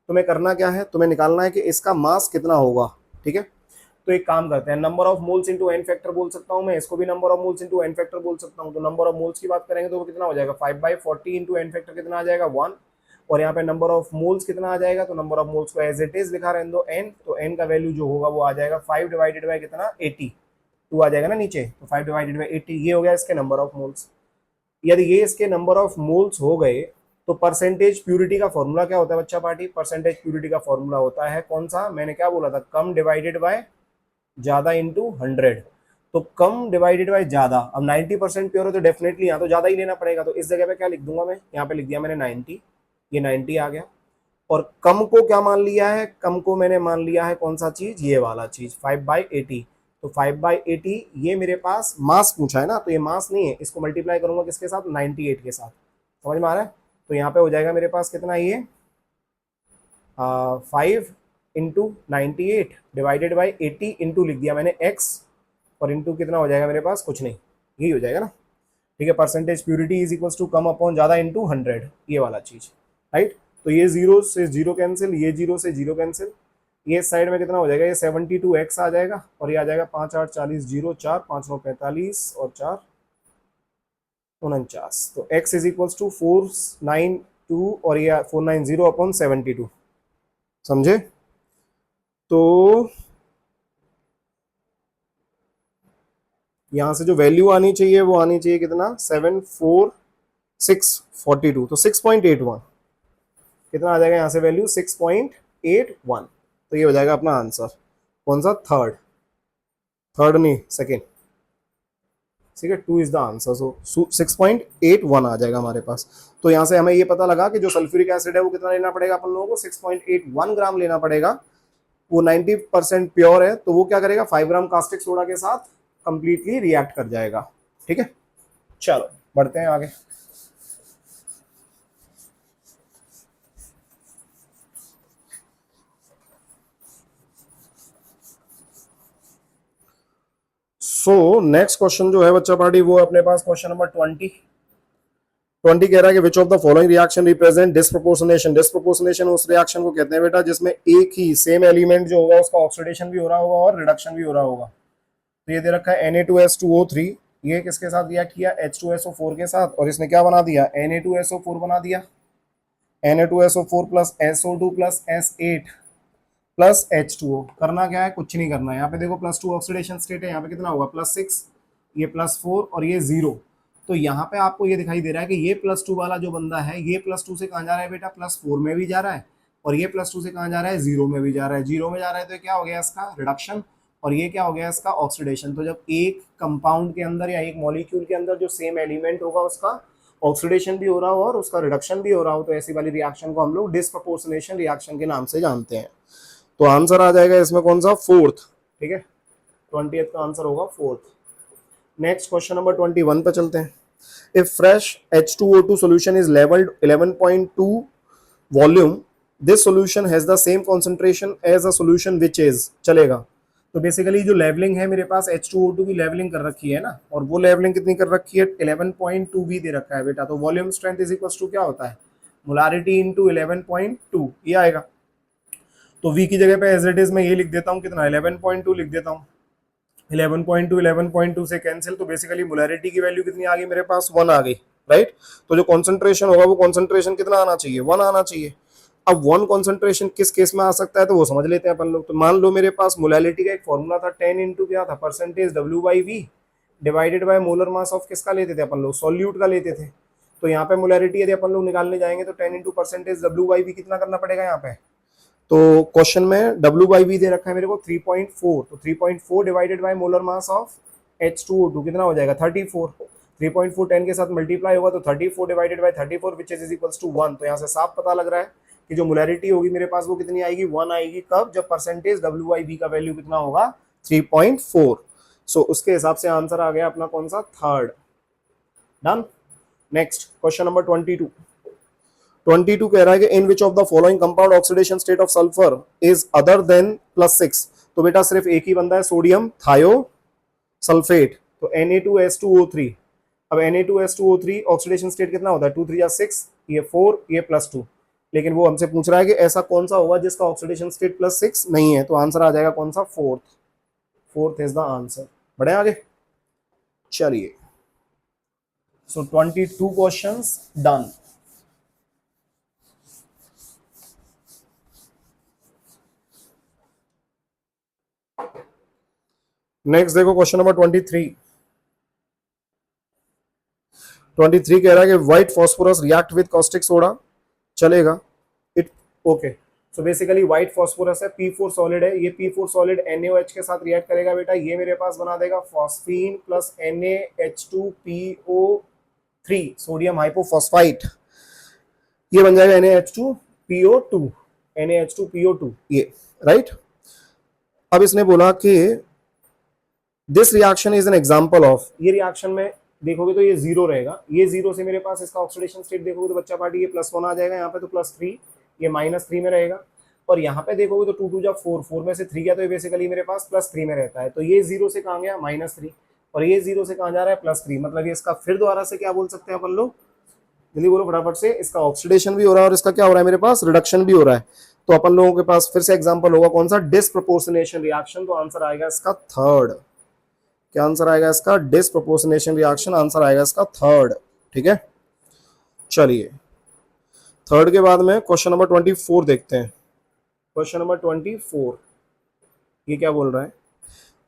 तुम्हें करना क्या है, तुम्हें निकालना है कि इसका मास कितना होगा, ठीक है। तो एक काम करते हैं, number of moles into n factor बोल सकता हूं मैं, इसको भी number of moles into n factor बोल सकता हूं। तो नंबर ऑफ मोल्स की बात करेंगे तो वो कितना हो जाएगा 5/40 इंटू एन फैक्टर कितना आ जाएगा 1, और यहाँ पे नंबर ऑफ मोल्स कितना आ जाएगा, तो नंबर ऑफ मोल्स को एज इट इज लिखा रहने दो n, तो n का वैल्यू जो होगा वो आ जाएगा 5 डिवाइडेड बाय कितना 80, 2 आ जाएगा ना नीचे, तो 5 डिवाइडेड बाय 80 ये हो गया इसके नंबर ऑफ मोल्स। यदि ये इसके नंबर ऑफ मोल्स हो गए तो परसेंटेज प्यूरिटी का फॉर्मूला क्या होता है बच्चा पार्टी, परसेंटेज प्यूरिटी का फॉर्मूला होता है कौन सा, मैंने क्या बोला था, कम डिवाइडेड बाय ज्यादा इंटू 100। तो कम डिवाइडेड बाय ज्यादा, अब 90% प्योर है तो डेफिनेटली यहाँ तो ज्यादा ही लेना पड़ेगा, तो इस जगह पे क्या लिख दूंगा मैं, यहाँ पे लिख दिया मैंने 90, ये 90 आ गया। और कम को क्या मान लिया है, कम को मैंने मान लिया है कौन सा चीज, ये वाला चीज 5/80। तो 5/80 ये मेरे पास मास पूछा है ना, तो ये मास नहीं है, इसको मल्टीप्लाई करूंगा किसके साथ 98 के साथ, समझ में आ रहा है। तो यहाँ पे हो जाएगा मेरे पास कितना, ये 5 इंटू 98 डिवाइडेड बाई 80 इंटू लिख दिया मैंने x, और इंटू कितना हो जाएगा मेरे पास, कुछ नहीं, यही हो जाएगा ना, ठीक है। Percentage purity is equals to कम अपॉन ज्यादा इंटू 100, ये वाला चीज, राइट। तो ये 0 से 0 कैंसिल, ये 0 से 0 कैंसिल, ये साइड में कितना हो जाएगा, ये 72x आ जाएगा, और ये आ जाएगा 5 8 40 0 4 5 9 45 और 4 49। तो x इज इक्वल्स टू 492 और ये 490 अपॉन 72, समझे। तो यहां से जो वैल्यू आनी चाहिए वो आनी चाहिए कितना 74642, तो 6.81 कितना आ जाएगा यहाँ से वैल्यू 6.81। तो ये हो जाएगा अपना आंसर, कौन सा, थर्ड नहीं सेकेंड, ठीक है, 2 इज द आंसर। सो 6.81 आ जाएगा हमारे पास। तो यहाँ से हमें ये पता लगा कि जो सल्फ्यूरिक एसिड है वो कितना लेना पड़ेगा अपन लोगों को, 6.81 ग्राम लेना पड़ेगा। वो 90% प्योर है, तो वो क्या करेगा, 5 ग्राम कास्टिक सोडा के साथ कंप्लीटली रिएक्ट कर जाएगा। ठीक है, चलो बढ़ते हैं आगे। सो नेक्स्ट क्वेश्चन जो है बच्चा पार्टी, वो अपने पास क्वेश्चन नंबर 20 कह रहा है कि विच of the following reaction represent disproportionation. Disproportionation उस रिएक्शन को कहते हैं बेटा जिसमें एक ही सेम एलिमेंट जो होगा उसका ऑक्सीडेशन भी हो रहा होगा और रिडक्शन भी हो रहा होगा। तो ये दे रखा है Na2S2O3, ये किसके साथ रिएक्ट किया, H2SO4 के साथ, और इसने क्या बना दिया, Na2SO4 बना दिया। Na2SO4 plus SO2 plus S8 plus H2O। करना क्या है, कुछ नहीं करना है। यहाँ पे देखो +2 ऑक्सीडेशन स्टेट है, यहाँ पे कितना होगा +6, ये +4 और ये 0। तो यहाँ पे आपको ये दिखाई दे रहा है कि ये +2 वाला जो बंदा है, ये +2 से कहाँ जा रहा है बेटा, +4 में भी जा रहा है, और ये +2 से कहाँ जा रहा है, 0 में भी जा रहा है। 0 में जा रहा है तो क्या हो गया इसका रिडक्शन, और ये क्या हो गया इसका ऑक्सीडेशन। तो जब एक कंपाउंड के अंदर या एक मॉलिक्यूल के अंदर जो सेम एलिमेंट होगा उसका ऑक्सीडेशन भी हो रहा हो और उसका रिडक्शन भी हो रहा हो, तो ऐसी वाली रिएक्शन को हम लोग डिस्प्रोपोर्शनेशन रिएक्शन के नाम से जानते हैं। तो आंसर आ जाएगा इसमें कौन सा, 4th। ठीक है, 20th का आंसर होगा 4th। नेक्स्ट क्वेश्चन नंबर 21 पे चलते हैं। If fresh H2O2 solution is leveled 11.2 volume, this solution has the same concentration as a solution which is, चलेगा। तो बेसिकली जो लेवलिंग है मेरे पास H2O2 की लेवलिंग कर रखी है ना, और वो लेवलिंग कितनी कर रखी है, 11.2 भी दे रखा है बेटा। तो volume strength is equal to क्या होता है, मोलारिटी इंटू 11.2, ये आएगा। तो V की जगह पे एज इट इज मैं ये लिख देता हूँ, कितना 11.2 लिख देता हूँ। 11.2 से कैंसिल, तो बेसिकली मोलैरिटी की वैल्यू कितनी आ गई मेरे पास, 1 आ गई, राइट। तो जो कॉन्सेंट्रेशन होगा वो कॉन्सेंट्रेशन कितना आना चाहिए, 1 आना चाहिए। अब 1 कॉन्सेंट्रेशन किस केस में आ सकता है तो वो समझ लेते हैं अपन लोग। तो मान लो मेरे पास मोलैरिटी का एक फॉर्मूला था, 10 इंटू क्या था, percentage W/V divided by molar mass of किसका लेते थे अपन लोग, सॉल्यूट का लेते थे। तो यहाँ पे मोलैरिटी यदि अपन लोग निकालने जाएंगे तो 10 इंटू परसेंटेज W/V कितना करना पड़ेगा यहाँ पे। तो क्वेश्चन में W/V दे रखा है मेरे को 3.4, तो 3.4 divided by molar mass of H2O2 कितना हो जाएगा, 34। 3.4 10 के साथ मल्टीप्लाई होगा तो 34 divided by 34 which is equals to 1। तो यहाँ से साफ पता लग रहा है कि जो मोलैरिटी होगी मेरे पास वो कितनी आएगी, 1 आएगी। कब, जब परसेंटेज W/V का वैल्यू कितना होगा, 3.4। सो उसके हिसाब से आंसर आ गया अपना कौन सा, 3rd। Done. Next question number 22 कह रहा है कि in which of the following compound oxidation state of sulphur is other than +6। तो बेटा सिर्फ एक ही बंदा है, सोडियम थायोसल्फेट, तो Na2S2O3। अब Na2S2O3 ऑक्सीडेशन स्टेट कितना होता है, 2 3 6, ये 4, ये +2। लेकिन वो हमसे पूछ रहा है कि ऐसा कौन सा होगा जिसका ऑक्सीडेशन स्टेट +6 नहीं है। तो आंसर आ जाएगा कौन सा, 4th इज द आंसर। बढ़े आगे, चलिए। So 22 questions done. नेक्स्ट देखो क्वेश्चन नंबर 23 कह रहा है कि white phosphorus react with caustic soda, चलेगा। It okay. So basically white phosphorus है, P4 सॉलिड है, ये P4 सॉलिड NaOH के साथ रिएक्ट करेगा बेटा, ये मेरे पास बना देगा phosphine plus NaH2PO3 sodium hypophosphite, ये बन जाएगा NaH2PO2 ये, राइट। अब इसने बोला कि this reaction is an example of, ये रिएक्शन में देखोगे तो ये 0 रहेगा, ये 0 से मेरे पास इसका ऑक्सीडेशन स्टेट देखोगे तो बच्चा पार्टी ये +1 आ जाएगा यहाँ पे, तो +3, ये -3 में रहेगा। और यहाँ पे देखोगे तो 2 2 जा 4, 4 में से 3 गया तो ये बेसिकली मेरे पास +3 में रहता है। तो ये 0 से कहाँ गया, -3, और ये 0 से कहाँ जा रहा है, +3। मतलब ये इसका फिर दोबारा से क्या बोल सकते हैं अपन लोग, जल्दी बोलो फटाफट से, इसका ऑक्सीडेशन भी हो रहा है और इसका क्या हो रहा है मेरे पास, रिडक्शन भी हो रहा है। तो अपन लोगों के पास फिर से एग्जाम्पल होगा कौन सा, डिस्प्रोपोर्शनेशन रिएक्शन। तो आंसर आएगा इसका 3rd। क्या आंसर आएगा इसका, डिस्प्रोपोर्शनेशन रिएक्शन, आंसर आएगा इसका 3rd। ठीक है, चलिए 3rd के बाद में क्वेश्चन नंबर 24 देखते हैं। क्वेश्चन नंबर 24 ये क्या बोल रहा है,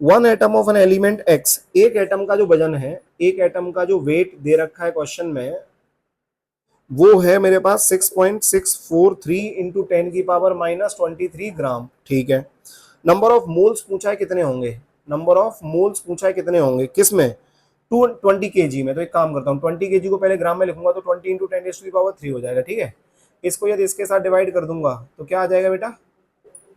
1 atom of an element X, एक एटम का जो वजन है, एक एटम का जो वेट दे रखा है क्वेश्चन में, वो है मेरे पास 6.643 इंटू 10 की पावर -23 ग्राम। ठीक है, नंबर ऑफ मोल्स पूछा है कितने होंगे, नंबर ऑफ मोल्स पूछा है कितने होंगे, किस में, 220 kg में। तो एक काम करता हूँ, 20 kg को पहले ग्राम में लिखूंगा तो 20 इंटू 10⁻³ हो जाएगा, ठीक है। इसको यदि इसके साथ डिवाइड कर दूंगा तो क्या आ जाएगा बेटा,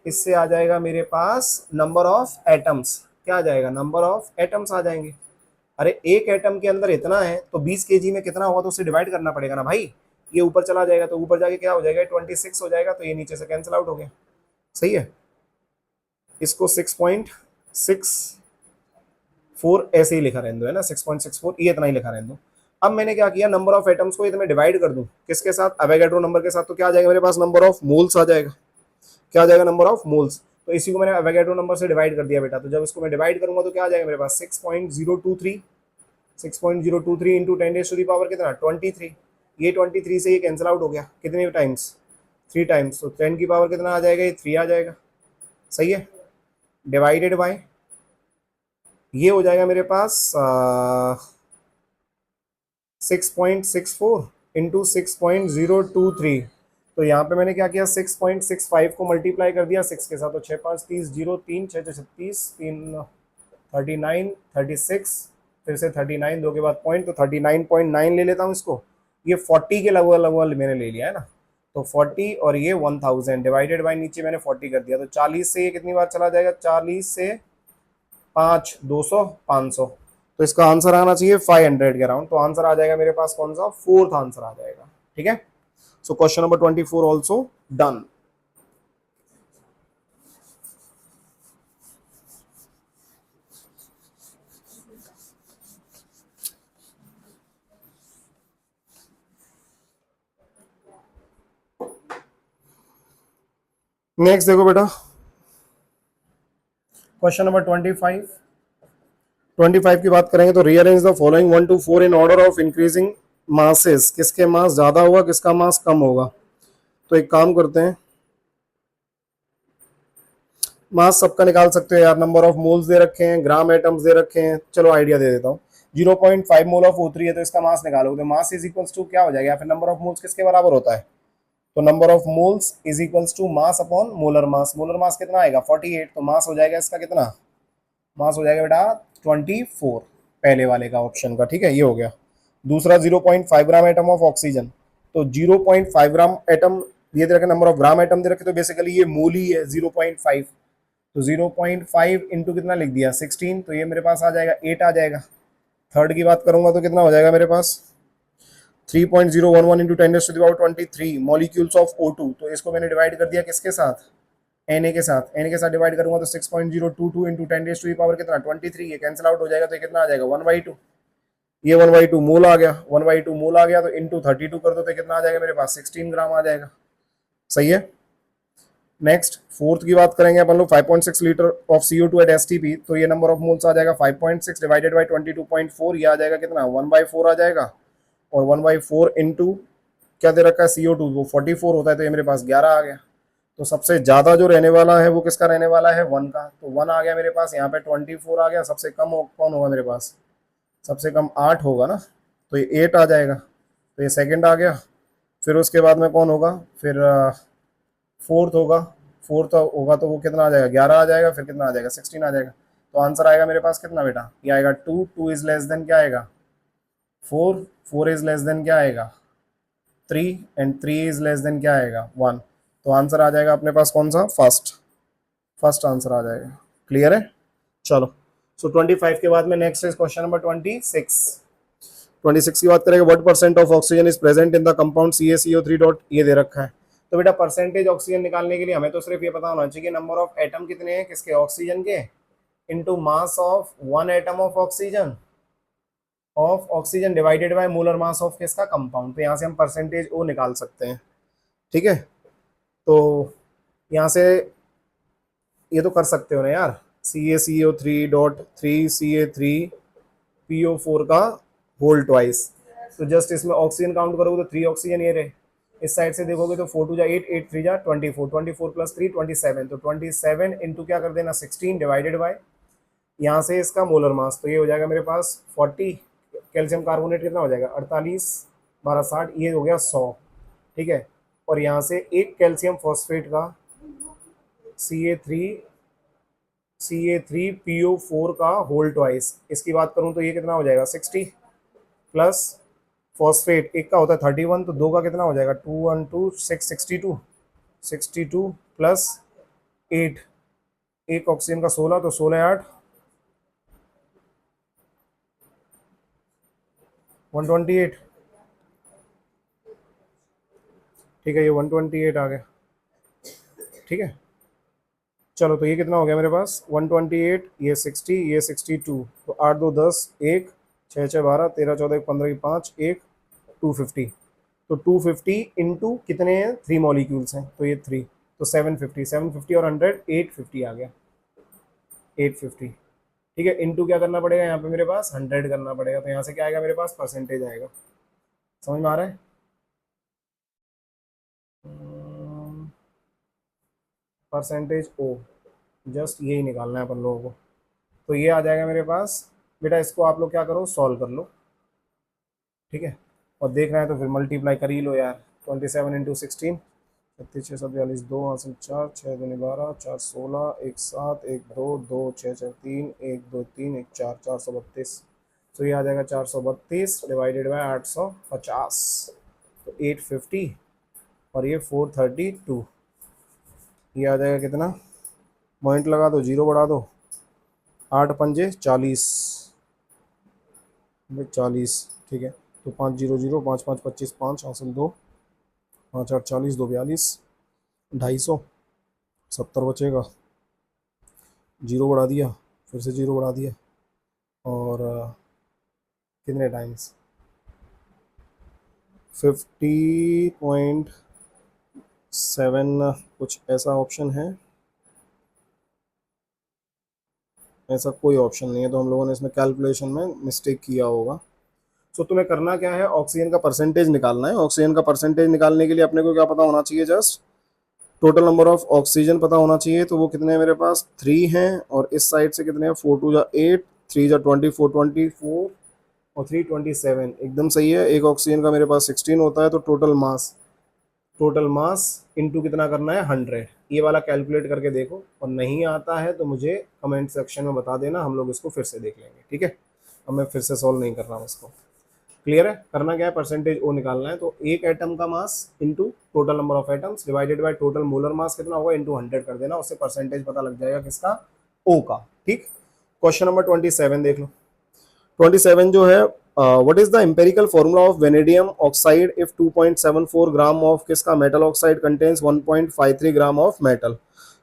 इससे आ जाएगा मेरे पास नंबर ऑफ एटम्स। क्या आ जाएगा, नंबर ऑफ एटम्स आ जाएंगे। अरे एक एटम के अंदर इतना है तो 20 kg में कितना होगा तो उससे डिवाइड करना पड़ेगा ना भाई। ये ऊपर चला जाएगा तो ऊपर जाके क्या हो जाएगा, 26 हो जाएगा, तो ये नीचे से कैंसिल आउट हो गया। सही है, इसको 6.64 ऐसे ही लिखा रहने दो, है ना, 6.64 ये इतना ही लिखा रहने दो। अब मैंने क्या किया, नंबर ऑफ एटम्स को मैं डिवाइड कर दूं किसके साथ, एवोगैड्रो नंबर के साथ, तो क्या आ जाएगा मेरे पास, नंबर ऑफ मोल्स आ जाएगा। क्या आ जाएगा, नंबर ऑफ मोल्स। तो इसी को मैंने एवोगैड्रो नंबर से डिवाइड कर दिया बेटा। तो जब इसको मैं डिवाइड करूंगा तो क्या आ जाएगा मेरे पास, 6.023, 6.023 इंटू 10⁻³ कितना, 23। ये 23 से ये कैंसिल आउट हो गया, कितने टाइम्स, 3 टाइम्स। तो 10 की पावर कितना आ जाएगा, ये 3 आ जाएगा। सही है, डिवाइडेड बाय ये हो जाएगा मेरे पास 6.64 इंटू 6.023। तो यहाँ पे मैंने क्या किया, 6.65 को मल्टीप्लाई कर दिया 6 के साथ, तो 6 5 30, 0 3 6 36 3 39 36, फिर से 39 2 के बाद पॉइंट, तो 39.9 ले लेता हूँ इसको। ये 40 के लगभग लगभग मैंने ले लिया है ना। तो 40 और ये 1000 डिवाइडेड बाय नीचे मैंने 40 कर दिया। तो 40 से ये कितनी बार चला जाएगा, 40 से 5 200 500। तो इसका आंसर आना चाहिए 500 के अराउंड। तो आंसर आ जाएगा मेरे पास कौन सा, फोर्थ आंसर आ जाएगा। ठीक है, so question number 24 also done. Next देखो बेटा, क्वेश्चन नंबर 25 की बात करेंगे तो rearrange the following 1 to 4 in order of increasing masses. किसके मास ज्यादा होगा, किसका मास कम होगा। तो एक काम करते हैं, मास सबका निकाल सकते हो यार, नंबर ऑफ मोल्स दे रखे हैं, ग्राम एटम्स दे रखे हैं। चलो आइडिया दे देता हूँ, 0.5 मोल ऑफ O3 है तो इसका मास निकालोगे तो मास इज इक्वल्स टू क्या हो जाएगा, या फिर नंबर ऑफ मोल्स किसके बराबर होता है, तो number of moles is equals to mass upon molar mass. Molar mass कितना आएगा 48, तो मास हो जाएगा इसका कितना, मास हो जाएगा बेटा 24, पहले वाले का ऑप्शन का। ठीक है, ये हो गया। दूसरा 0.5 ग्राम एटम ऑफ ऑक्सीजन, तो 0.5 ग्राम एटम ये दे रखे, नंबर ऑफ ग्राम एटम दे रखे, तो बेसिकली ये मोल ही है 0.5। तो 0.5 इंटू कितना लिख दिया 16, तो ये मेरे पास आ जाएगा 8 आ जाएगा। थर्ड की बात करूंगा तो कितना हो जाएगा मेरे पास 3.011 इंटू 10⁻23 मॉलिक्यूल्स ऑफ O2। तो इसको मैंने डिवाइड कर दिया किसके साथ, Na के साथ। Na के साथ डिवाइड करूंगा तो 6.022 इंटू 10⁻³ कितना 23, ये कैंसिल आउट हो जाएगा तो ये कितना आ जाएगा 1/2। ये 1/2 मोल आ गया, 1/2 मोल आ गया तो इंटू 32 कर दो तो कितना आ जाएगा मेरे पास 16 ग्राम आ जाएगा। सही है। नेक्स्ट फोर्थ की बात करेंगे अपन लोग, 5.6 litre of CO2 eight STP। तो ये नंबर ऑफ मोल्स आ जाएगा 5.6 डिवाइडेड बाई 22.4, ये आ जाएगा कितना 1/4 आ जाएगा। और 1/4 इंटू क्या दे रखा है CO2, वो 44 होता है, तो ये मेरे पास 11 आ गया। तो सबसे ज्यादा जो रहने वाला है वो किसका रहने वाला है 1 का, तो 1 आ गया मेरे पास। यहाँ पे 24 आ गया, सबसे कम कौन होगा मेरे पास, सबसे कम 8 होगा ना, तो ये 8 आ जाएगा। तो ये सेकंड आ गया। फिर उसके बाद में कौन होगा, फिर फोर्थ होगा। फोर्थ होगा तो वो कितना आ जाएगा 11 आ जाएगा, फिर कितना आ जाएगा 16 आ जाएगा। तो आंसर आएगा मेरे पास कितना बेटा, ये आएगा 2, 2 इज लेस देन क्या आएगा 4, 4 इज लेस देन क्या आएगा 3 एंड 3 इज लेस देन क्या आएगा 1। तो आंसर आ जाएगा अपने पास कौन सा, फर्स्ट, फर्स्ट आंसर आ जाएगा। क्लियर है, चलो। सो 25 के बाद में नेक्स्ट इज क्वेश्चन नंबर 26 की बात करेंगे, what percent of oxygen is present in the compound CaCO3 dot, ये दे रखा है। तो बेटा परसेंटेज ऑक्सीजन निकालने के लिए हमें तो सिर्फ ये पता होना चाहिए कि नंबर ऑफ एटम कितने हैं किसके, ऑक्सीजन के, into mass of 1 atom of oxygen divided by molar mass of किसका, कंपाउंड। तो यहाँ से हम परसेंटेज ओ निकाल सकते हैं। ठीक है, तो यहाँ से ये तो कर सकते हो ना यार, CaCO3.3Ca3PO4 का होल ट्वाइस। तो जस्ट इसमें ऑक्सीजन काउंट करोगे तो 3 ऑक्सीजन ये रहे, इस साइड से देखोगे तो 4 2 जा 8, 8 3 जा 24, 24 प्लस 3 27। तो 27 इंटू क्या कर देना 16 डिवाइडेड बाय यहाँ से इसका मोलर मास, तो ये हो जाएगा मेरे पास 40। कैल्शियम कार्बोनेट कितना हो जाएगा 48 12 60, ये हो गया 100। ठीक है, और यहाँ से एक कैल्शियम फॉस्फेट का CA3 Ca3PO4 का होल ट्वाइस, इसकी बात करूं तो ये कितना हो जाएगा 60 प्लस फॉस्फेट एक का होता है 31, तो दो का कितना हो जाएगा 212 662, 62 प्लस 8, एक ऑक्सीजन का 16, तो 16 8 128। ठीक है, ये 128 आ गया। ठीक है, चलो तो ये कितना हो गया मेरे पास 128, ये 60, ये 62, तो 8 2 10, 1 6 6 12 13 14 15 5 1 250, तो 250 इंटू कितने हैं 3 मॉलिक्यूल्स हैं, तो ये 3, तो 750, 750 और 100 850 आ गया, 850। ठीक है, इंटू क्या करना पड़ेगा यहाँ पे मेरे पास 100 करना पड़ेगा, तो यहाँ से क्या आएगा मेरे पास परसेंटेज आएगा। समझ में आ रहा है? परसेंटेज ओ, जस्ट यही निकालना है अपन लोगों को। तो ये आ जाएगा मेरे पास बेटा, इसको आप लोग क्या करो सॉल्व कर लो। ठीक है, और देख रहे हैं तो फिर मल्टीप्लाई कर ही लो यार, 27 इंटू 16, 36 6 42 2 हासिल 4 6 दूनी 12 4 16 1 7 1 2 2 6 6 3 1 2 3 1 4 432, तो ये आ जाएगा 432 डिवाइडेड बाय 850, तो 850 और ये 432, ये आ जाएगा कितना, पॉइंट लगा दो, जीरो बढ़ा दो, 8 पंजे 40, 40। ठीक है, तो 5 0 0 5 5 25 5 हासिल 2 5 8 40 2 42 250, 70 बचेगा, जीरो बढ़ा दिया, फिर से जीरो बढ़ा दिया, और कितने टाइम्स 50.7 कुछ ऐसा ऑप्शन है, ऐसा कोई ऑप्शन नहीं है, तो हम लोगों ने इसमें कैलकुलेशन में मिस्टेक किया होगा। सो तुम्हें करना क्या है, ऑक्सीजन का परसेंटेज निकालना है। ऑक्सीजन का परसेंटेज निकालने के लिए अपने को क्या पता होना चाहिए, just total number of oxygen पता होना चाहिए, तो वो कितने हैं मेरे पास 3 हैं, और इस साइड से कितने हैं 4 2 जा 8 3 जा 24 24 और 3 27, एकदम सही है। एक ऑक्सीजन का मेरे पास 16 होता है, तो टोटल मास इनटू कितना करना है 100, ये वाला कैलकुलेट करके देखो, और नहीं आता है तो मुझे कमेंट सेक्शन में बता देना, हम लोग इसको फिर से देख लेंगे। ठीक है, अब मैं फिर से सॉल्व नहीं कर रहा हूँ इसको, क्लियर है? करना क्या है, परसेंटेज ओ निकालना है, तो एक एटम का mass into total number of atoms divided by total molar mass कितना होगा इनटू 100 कर देना, उससे परसेंटेज पता लग जाएगा किसका, ओ का। ठीक, क्वेश्चन नंबर 27 देख लो। 27 जो है, what is the empirical formula of vanadium oxide if 2.74 gram of किसका metal oxide contains 1.53 gram of metal.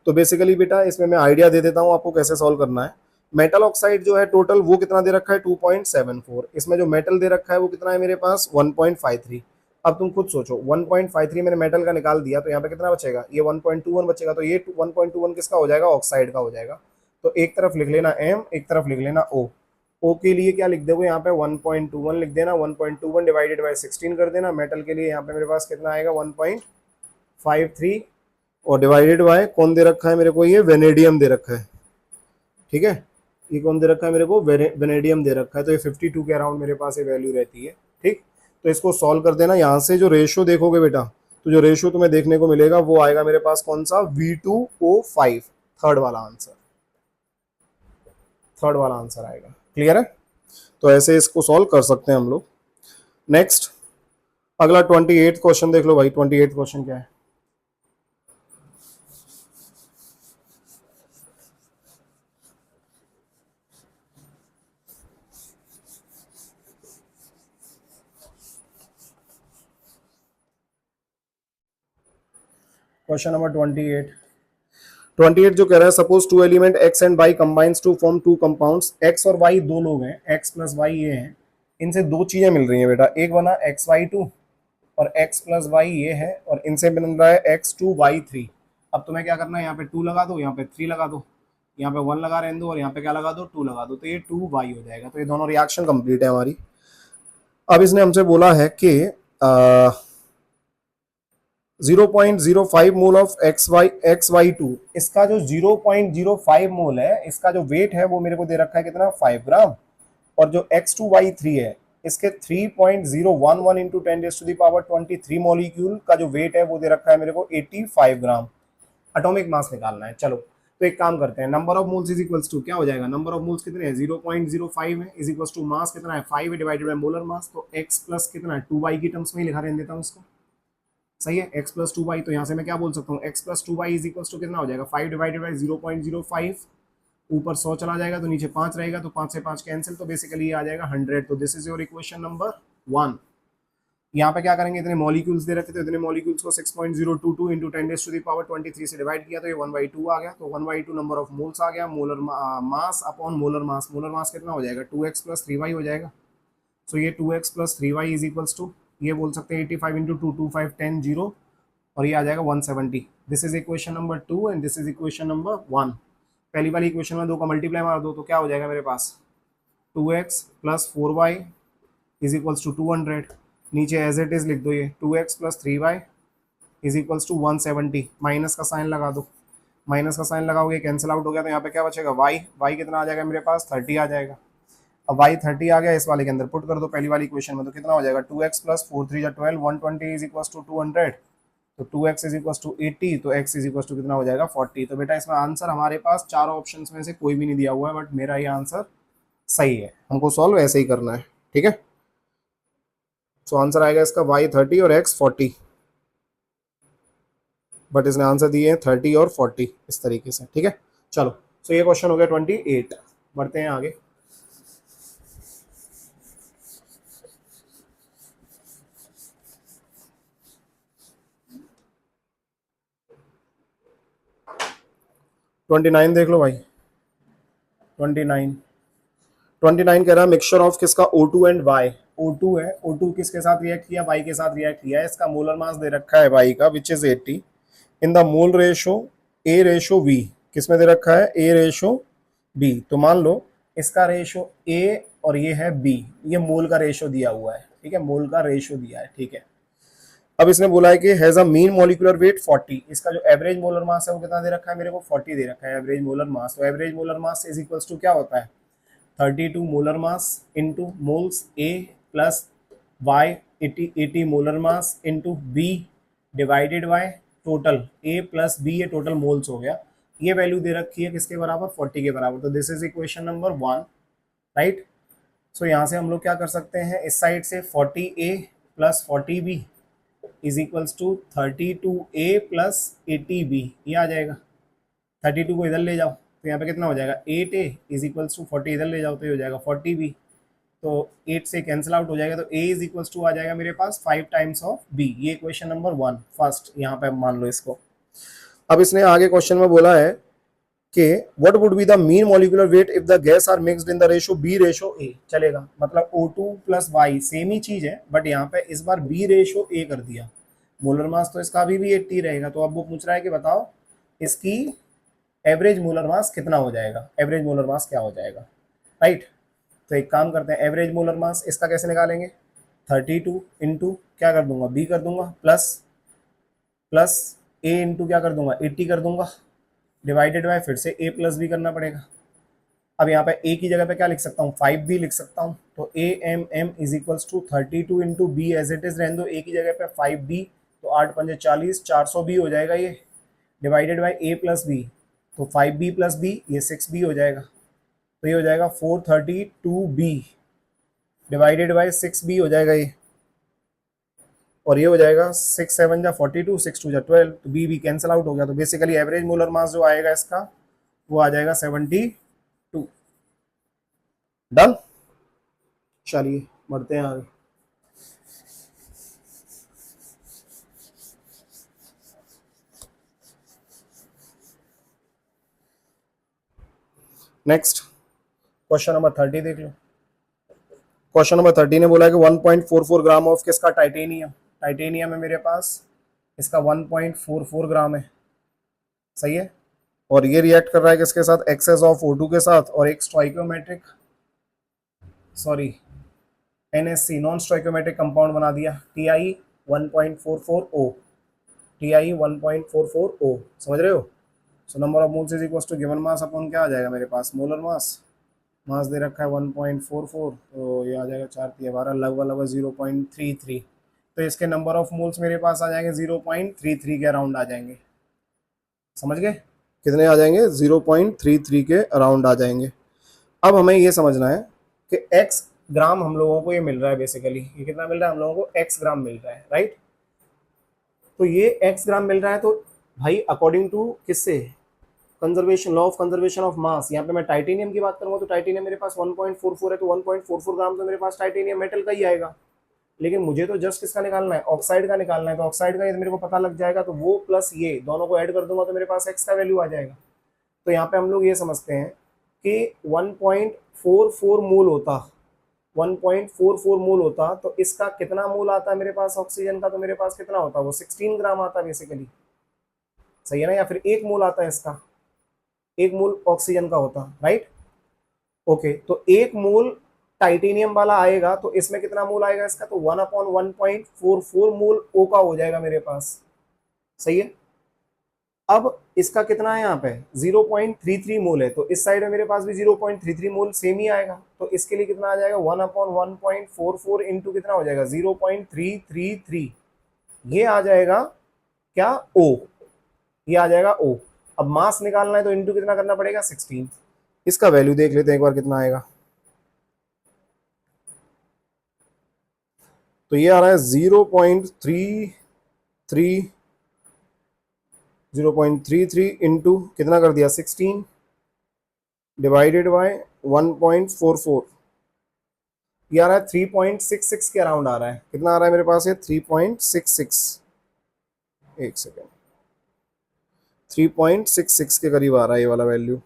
तो बेसिकली बेटा इसमें मैं आइडिया दे देता हूँ आपको कैसे सॉल्व करना है। मेटल ऑक्साइड जो है टोटल वो कितना दे रखा है 2.74, इसमें जो मेटल दे रखा है वो कितना है मेरे पास 1.53। अब तुम खुद सोचो 1.53 मैंने मेटल का निकाल दिया, तो यहाँ पे कितना बचेगा, ये 1.21 बचेगा, तो ये 1.21 किसका हो जाएगा, ऑक्साइड का हो जाएगा। तो एक तरफ लिख लेना एम, एक तरफ लिख लेना ओ। ओ के लिए क्या लिख दोगे यहाँ पे 1.21 लिख देना, 1.21 डिवाइडेड बाय 16 कर देना। मेटल के लिए यहाँ पे मेरे पास कितना आएगा 1.53, और डिवाइडेड बाय कौन दे रखा है मेरे को, ये वेनेडियम दे रखा है। ठीक है, ये कौन दे रखा है मेरे को, वेनेडियम दे रखा है, तो ये 52 के अराउंड मेरे पास ये वैल्यू रहती है। ठीक, तो इसको सॉल्व कर देना, यहाँ से जो रेशियो देखोगे बेटा, तो जो रेशियो तुम्हें देखने को मिलेगा वो आएगा मेरे पास कौन सा V2O5, थर्ड वाला आंसर, थर्ड वाला आंसर आएगा। क्लियर है? तो ऐसे इसको सॉल्व कर सकते हैं हम लोग। नेक्स्ट अगला 28 क्वेश्चन देख लो भाई, 28 क्वेश्चन क्या है। क्वेश्चन नंबर 28, 28 जो कह रहा है, suppose two element X and Y combines to form two compounds. X और वाई दो लोग हैं, एक्स प्लस वाई ये हैं, इनसे दो चीजें मिल रही हैं बेटा, एक बना XY2 और x प्लस वाई ये है, और इनसे बन रहा है X2Y3। अब तुम्हें क्या करना है, यहाँ पे 2 लगा दो, यहाँ पे 3 लगा दो, यहाँ पे 1 लगा रहने दो, और यहाँ पे क्या लगा दो 2 लगा दो, तो ये 2y हो जाएगा। तो ये दोनों रिएक्शन कंप्लीट है हमारी। अब इसने हमसे बोला है कि 0.05 मोल ऑफ XY2, इसका जो 0.05 मोल है, इसका जो वेट है वो मेरे को दे रखा है कितना 5 ग्राम, और जो X2Y3 है इसके 3.011 इंटू 10⁻23 मॉलिक्यूल का जो वेट है वो दे रखा है मेरे को 85 ग्राम। एटॉमिक मास निकालना है। चलो तो एक काम करते हैं, number of moles is equals to क्या हो जाएगा, नंबर ऑफ मोल्स कितने हैं 0.05 है, इज इक्वल्स टू मास कितना है 5 है डिवाइडेड बाय मोलर मास, तो x प्लस कितना है 2y की टर्म्स में ही लिखा रहने देता हूँ इसको, सही है, x प्लस 2y, तो यहाँ से मैं क्या बोल सकता हूँ x plus 2y is equals to कितना हो जाएगा 5 डिवाइडेड बाय 0.05, ऊपर 100 चला जाएगा तो नीचे 5 रहेगा, तो 5 से 5 कैंसिल, तो बेसिकली ये आ जाएगा 100, तो this is your equation number 1। यहाँ पे क्या करेंगे, इतने मॉलिक्यूल्स दे रखे थे, इतने मॉलिक्यूल्स को 6.022 इंटू 10⁻⁻³ से डिवाइड किया तो ये 1/2 आ गया, तो 1/2 नंबर ऑफ मोल्स आ गया, molar mass upon molar mass कितना हो जाएगा 2x प्लस 3y हो जाएगा, सो ये 2x plus 3y is equals to, ये बोल सकते हैं 85 इंटू 2 25 10 0, और ये आ जाएगा 170। This is equation number 2 and this is equation number 1। पहली वाली इक्वेशन में 2 का मल्टीप्लाई मार दो तो क्या हो जाएगा मेरे पास 2x plus 4y is equals to 200, नीचे एज इट इज लिख दो, ये 2x plus 3y is equals to 170, minus का साइन लगा दो, माइनस का साइन लगाओगे कैंसिल आउट हो गया, तो यहाँ पे क्या बचेगा y कितना आ जाएगा मेरे पास 30 आ जाएगा। अब y 30 आ गया, इस वाले के अंदर पुट कर दो पहली वाली इक्वेशन में, तो कितना हो जाएगा 2x plus 4 3 12 120 is equals to 200, तो 2x इज इक्वल्स टू 80, तो x इज इक्वल्स टू कितना हो जाएगा 40। तो बेटा इसमें आंसर हमारे पास चारों ऑप्शंस में से कोई भी नहीं दिया हुआ है, बट मेरा ये आंसर सही है, हमको सॉल्व ऐसे ही करना है, ठीक है। सो आंसर आएगा इसका y 30 और x 40, बट इसने आंसर दिए हैं 30 और 40 इस तरीके से, ठीक है। चलो, सो ये क्वेश्चन हो गया 28, बढ़ते हैं आगे। ट्वेंटी नाइन देख लो भाई, 29 कह रहा है मिक्सचर ऑफ किसका O2 एंड Y, O2 है, O2 किसके साथ रिएक्ट किया Y के साथ रिएक्ट किया है, इसका मोलर मास दे रखा है Y का which is 80 in the mole ratio A/V, किस में दे रखा है A/B, तो मान लो इसका रेशो A और ये है B, ये मोल का रेशो दिया हुआ है, ठीक है, मोल का रेशो दिया है, ठीक है। अब इसने बोला है कि has a mean molecular wait 40, इसका जो एवरेज मोलर मास है वो कितना दे रखा है मेरे को 40 दे रखा है एवरेज मोलर मास, तो average molar mass is equals to क्या होता है 32 molar mass into moles A plus y 80 molar mass into B divided by total A plus B, ये टोटल मोल्स हो गया, ये वैल्यू दे रखी है किसके बराबर 40 के बराबर, तो this is equation number 1, right. So यहाँ से हम लोग क्या कर सकते हैं, इस साइड से 40A plus 40B is equals to 32A plus 80B, ये आ जाएगा, 32 को इधर ले जाओ तो यहाँ पे कितना हो जाएगा 8A इज इक्वल्स टू 40 इधर ले जाओ तो ये हो जाएगा 40B, तो 8 से कैंसिल आउट हो जाएगा, तो A इज इक्वल्स टू आ जाएगा मेरे पास 5 टाइम्स ऑफ B, ये क्वेश्चन नंबर 1 फर्स्ट, यहाँ पे मान लो इसको। अब इसने आगे क्वेश्चन में बोला है कि what would be the mean molecular weight if the gas are mixed in the ratio B/A, चलेगा, मतलब O2 प्लस Y सेम ही चीज है, बट यहाँ पे इस बार B/A कर दिया, मोलर मास तो इसका अभी भी 80 रहेगा, तो अब वो पूछ रहा है कि बताओ इसकी एवरेज मोलर मास कितना हो जाएगा, एवरेज मोलर मास क्या हो जाएगा, राइट। तो एक काम करते हैं, एवरेज मोलर मास इसका कैसे निकालेंगे, 32 इंटू क्या कर दूंगा B कर दूंगा प्लस प्लस A इंटू क्या कर दूंगा 80 कर दूंगा डिवाइडेड बाय फिर से A प्लस B करना पड़ेगा। अब यहाँ पे A की जगह पे क्या लिख सकता हूँ 5B लिख सकता हूँ, तो AMM is equals to 32 into B as it is रहने दो, A की जगह पे 5B, तो 8 पंजे 40 400B हो जाएगा ये, divided by A plus B, तो 5B प्लस B ये 6B हो जाएगा, तो ये हो जाएगा 432B डिवाइडेड बाय 6B हो जाएगा ये, और ये हो जाएगा 6 7 जा 42 6 2 जा 12, तो B भी कैंसिल आउट हो गया, तो बेसिकली एवरेज मोलर मास जो आएगा इसका वो आ जाएगा 72। डन, चलिए बढ़ते हैं आगे। नेक्स्ट क्वेश्चन नंबर 30 देख लो। क्वेश्चन नंबर 30 ने बोला है कि 1.44 ग्राम ऑफ किसका टाइटेनियम, टाइटेनियम है मेरे पास, इसका 1.44 ग्राम है, सही है, और ये रिएक्ट कर रहा है किसके साथ एक्सेस ऑफ O2 के साथ, और एक stoichiometric sorry NSC non stoichiometric compound बना दिया TI 1.44O, TI 1.44O, समझ रहे हो। So number of moles is equal to given mass upon क्या आ जाएगा मेरे पास मोलर मास, मास दे रखा है 1.44, तो ये आ जाएगा 4 3 12 लगभग 0.33, तो इसके नंबर ऑफ मोल्स मेरे पास आ जाएंगे 0.33 के अराउंड आ जाएंगे, समझ गए कितने आ जाएंगे, 0.33 के अराउंड आ जाएंगे। अब हमें ये समझना है कि x ग्राम हम लोगों को ये मिल रहा है, बेसिकली ये कितना मिल रहा है हम लोगों को, x ग्राम मिल रहा है, राइट। तो ये x ग्राम मिल रहा है, तो भाई अकॉर्डिंग टू किससे, conservation, law of conservation of mass, यहाँ पे मैं टाइटेनियम की बात करूंगा तो टाइटेनियम मेरे पास 1.44 है, तो 1.44 ग्राम तो मेरे पास टाइटेनियम मेटल का ही आएगा। लेकिन मुझे तो जस्ट किसका निकालना है, ऑक्साइड का निकालना है, तो ऑक्साइड का ये मेरे को पता लग जाएगा, तो वो प्लस ये दोनों को ऐड कर दूंगा तो मेरे पास एक्स का वैल्यू आ जाएगा। तो यहाँ पे हम लोग ये समझते हैं कि 1.44 मोल होता, 1.44 मोल होता, तो इसका कितना मोल आता है मेरे पास ऑक्सीजन का, तो मेरे पास कितना होता है वो 16 ग्राम आता है बेसिकली, सही है ना, या फिर 1 मोल आता है इसका, 1 मोल ऑक्सीजन का होता, राइट। ओके, तो 1 मोल टाइटेनियम वाला आएगा, तो इसमें कितना मोल आएगा इसका, तो 1/1.44 मोल ओ का हो जाएगा मेरे पास, सही है। अब इसका कितना है यहाँ पे 0.33 मोल है, तो इस साइड में मेरे पास भी 0.33 मोल सेम ही आएगा, तो इसके लिए कितना आ जाएगा 1/1.44 इंटू कितना हो जाएगा 0.333, ये आ जाएगा क्या, ओ, ये आ जाएगा ओ। अब मास निकालना है तो इंटू कितना करना पड़ेगा 16, इसका वैल्यू देख लेते हैं एक बार कितना आएगा। तो ये आ रहा है 0.33 इंटू कितना कर दिया 16 डिवाइडेड बाय 1.44, ये आ रहा है 3.66 के अराउंड आ रहा है। कितना आ रहा है मेरे पास, ये 3.66, एक सेकेंड, 3.66 के करीब आ रहा है ये वाला वैल्यू,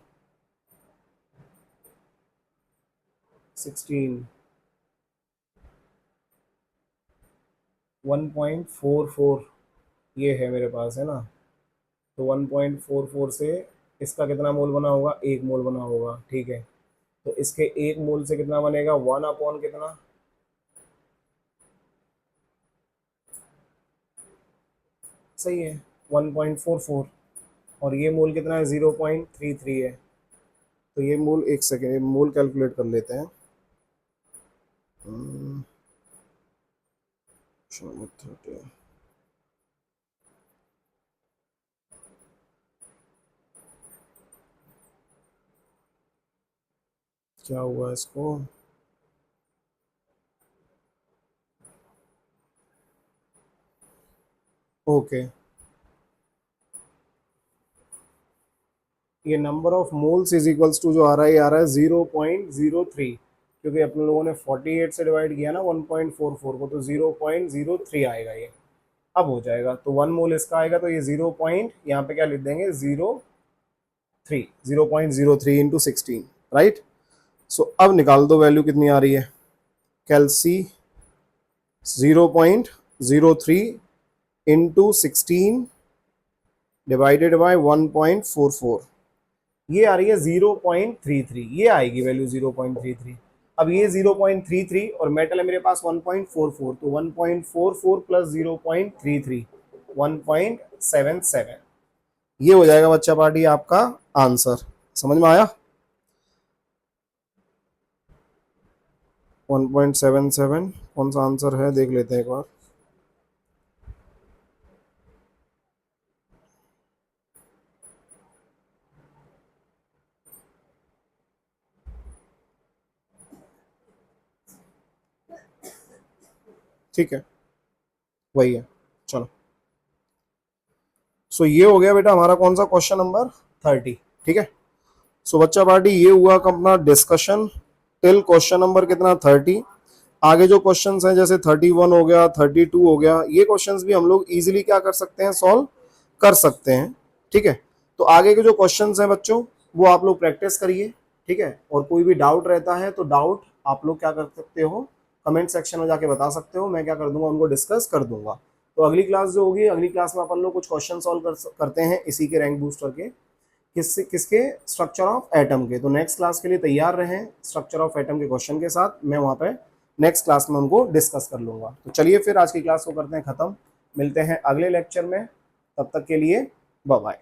16 1.44 ये है मेरे पास, है ना। तो 1.44 से इसका कितना मोल बना होगा, 1 मोल बना होगा, ठीक है। तो इसके 1 मोल से कितना बनेगा 1 अपॉन कितना, सही है 1.44, और ये मोल कितना है 0.33 है। तो ये मोल, एक सेकेंड, ये मोल कैलकुलेट कर लेते हैं। क्या हुआ इसको, ओके, ये number of moles is equals to जो आ रहा है, ये आ रहा है 0.03, क्योंकि अपने लोगों ने 48 से डिवाइड किया ना 1.44 को, तो 0.03 आएगा ये, अब हो जाएगा। तो 1 मोल इसका आएगा, तो ये 0 पॉइंट यहाँ पे क्या लिख देंगे 0.03 इंटू 16, राइट। सो अब निकाल दो वैल्यू कितनी आ रही है, कैल्सी 0.03 इंटू 16 डिवाइडेड बाय 1.44, ये आ रही है 0.33, ये आएगी वैल्यू 0.33। अब ये 0.33 और मेटल है मेरे पास 1.44, तो 1.44 प्लस 0.33 1.77, ये हो जाएगा बच्चा पार्टी आपका आंसर। समझ में आया, 1.77 कौन सा आंसर है देख लेते हैं एक बार। ठीक है, वही है, चलो। सो ये हो गया बेटा हमारा कौन सा, क्वेश्चन नंबर 30, ठीक है। सो बच्चा पार्टी ये हुआ अपना डिस्कशन टिल क्वेश्चन नंबर कितना 30। आगे जो क्वेश्चंस हैं जैसे 31 हो गया, 32 हो गया, ये क्वेश्चंस भी हम लोग इजीली क्या कर सकते हैं, सॉल्व कर सकते हैं, ठीक है। तो आगे के जो क्वेश्चंस हैं बच्चों वो आप लोग प्रैक्टिस करिए, ठीक है। और कोई भी डाउट रहता है तो डाउट आप लोग क्या कर सकते हो, कमेंट सेक्शन में जाके बता सकते हो, मैं क्या कर दूंगा उनको डिस्कस कर दूंगा। तो अगली क्लास जो होगी, अगली क्लास में अपन लोग कुछ क्वेश्चन सॉल्व करते हैं इसी के रैंक बूस्टर के, किसके, स्ट्रक्चर ऑफ एटम के। तो नेक्स्ट क्लास के लिए तैयार रहें स्ट्रक्चर ऑफ एटम के क्वेश्चन के साथ, मैं वहाँ पे नेक्स्ट क्लास में उनको डिस्कस कर लूँगा। तो चलिए फिर आज की क्लास को करते हैं ख़त्म, मिलते हैं अगले लेक्चर में, तब तक के लिए बाय बाय।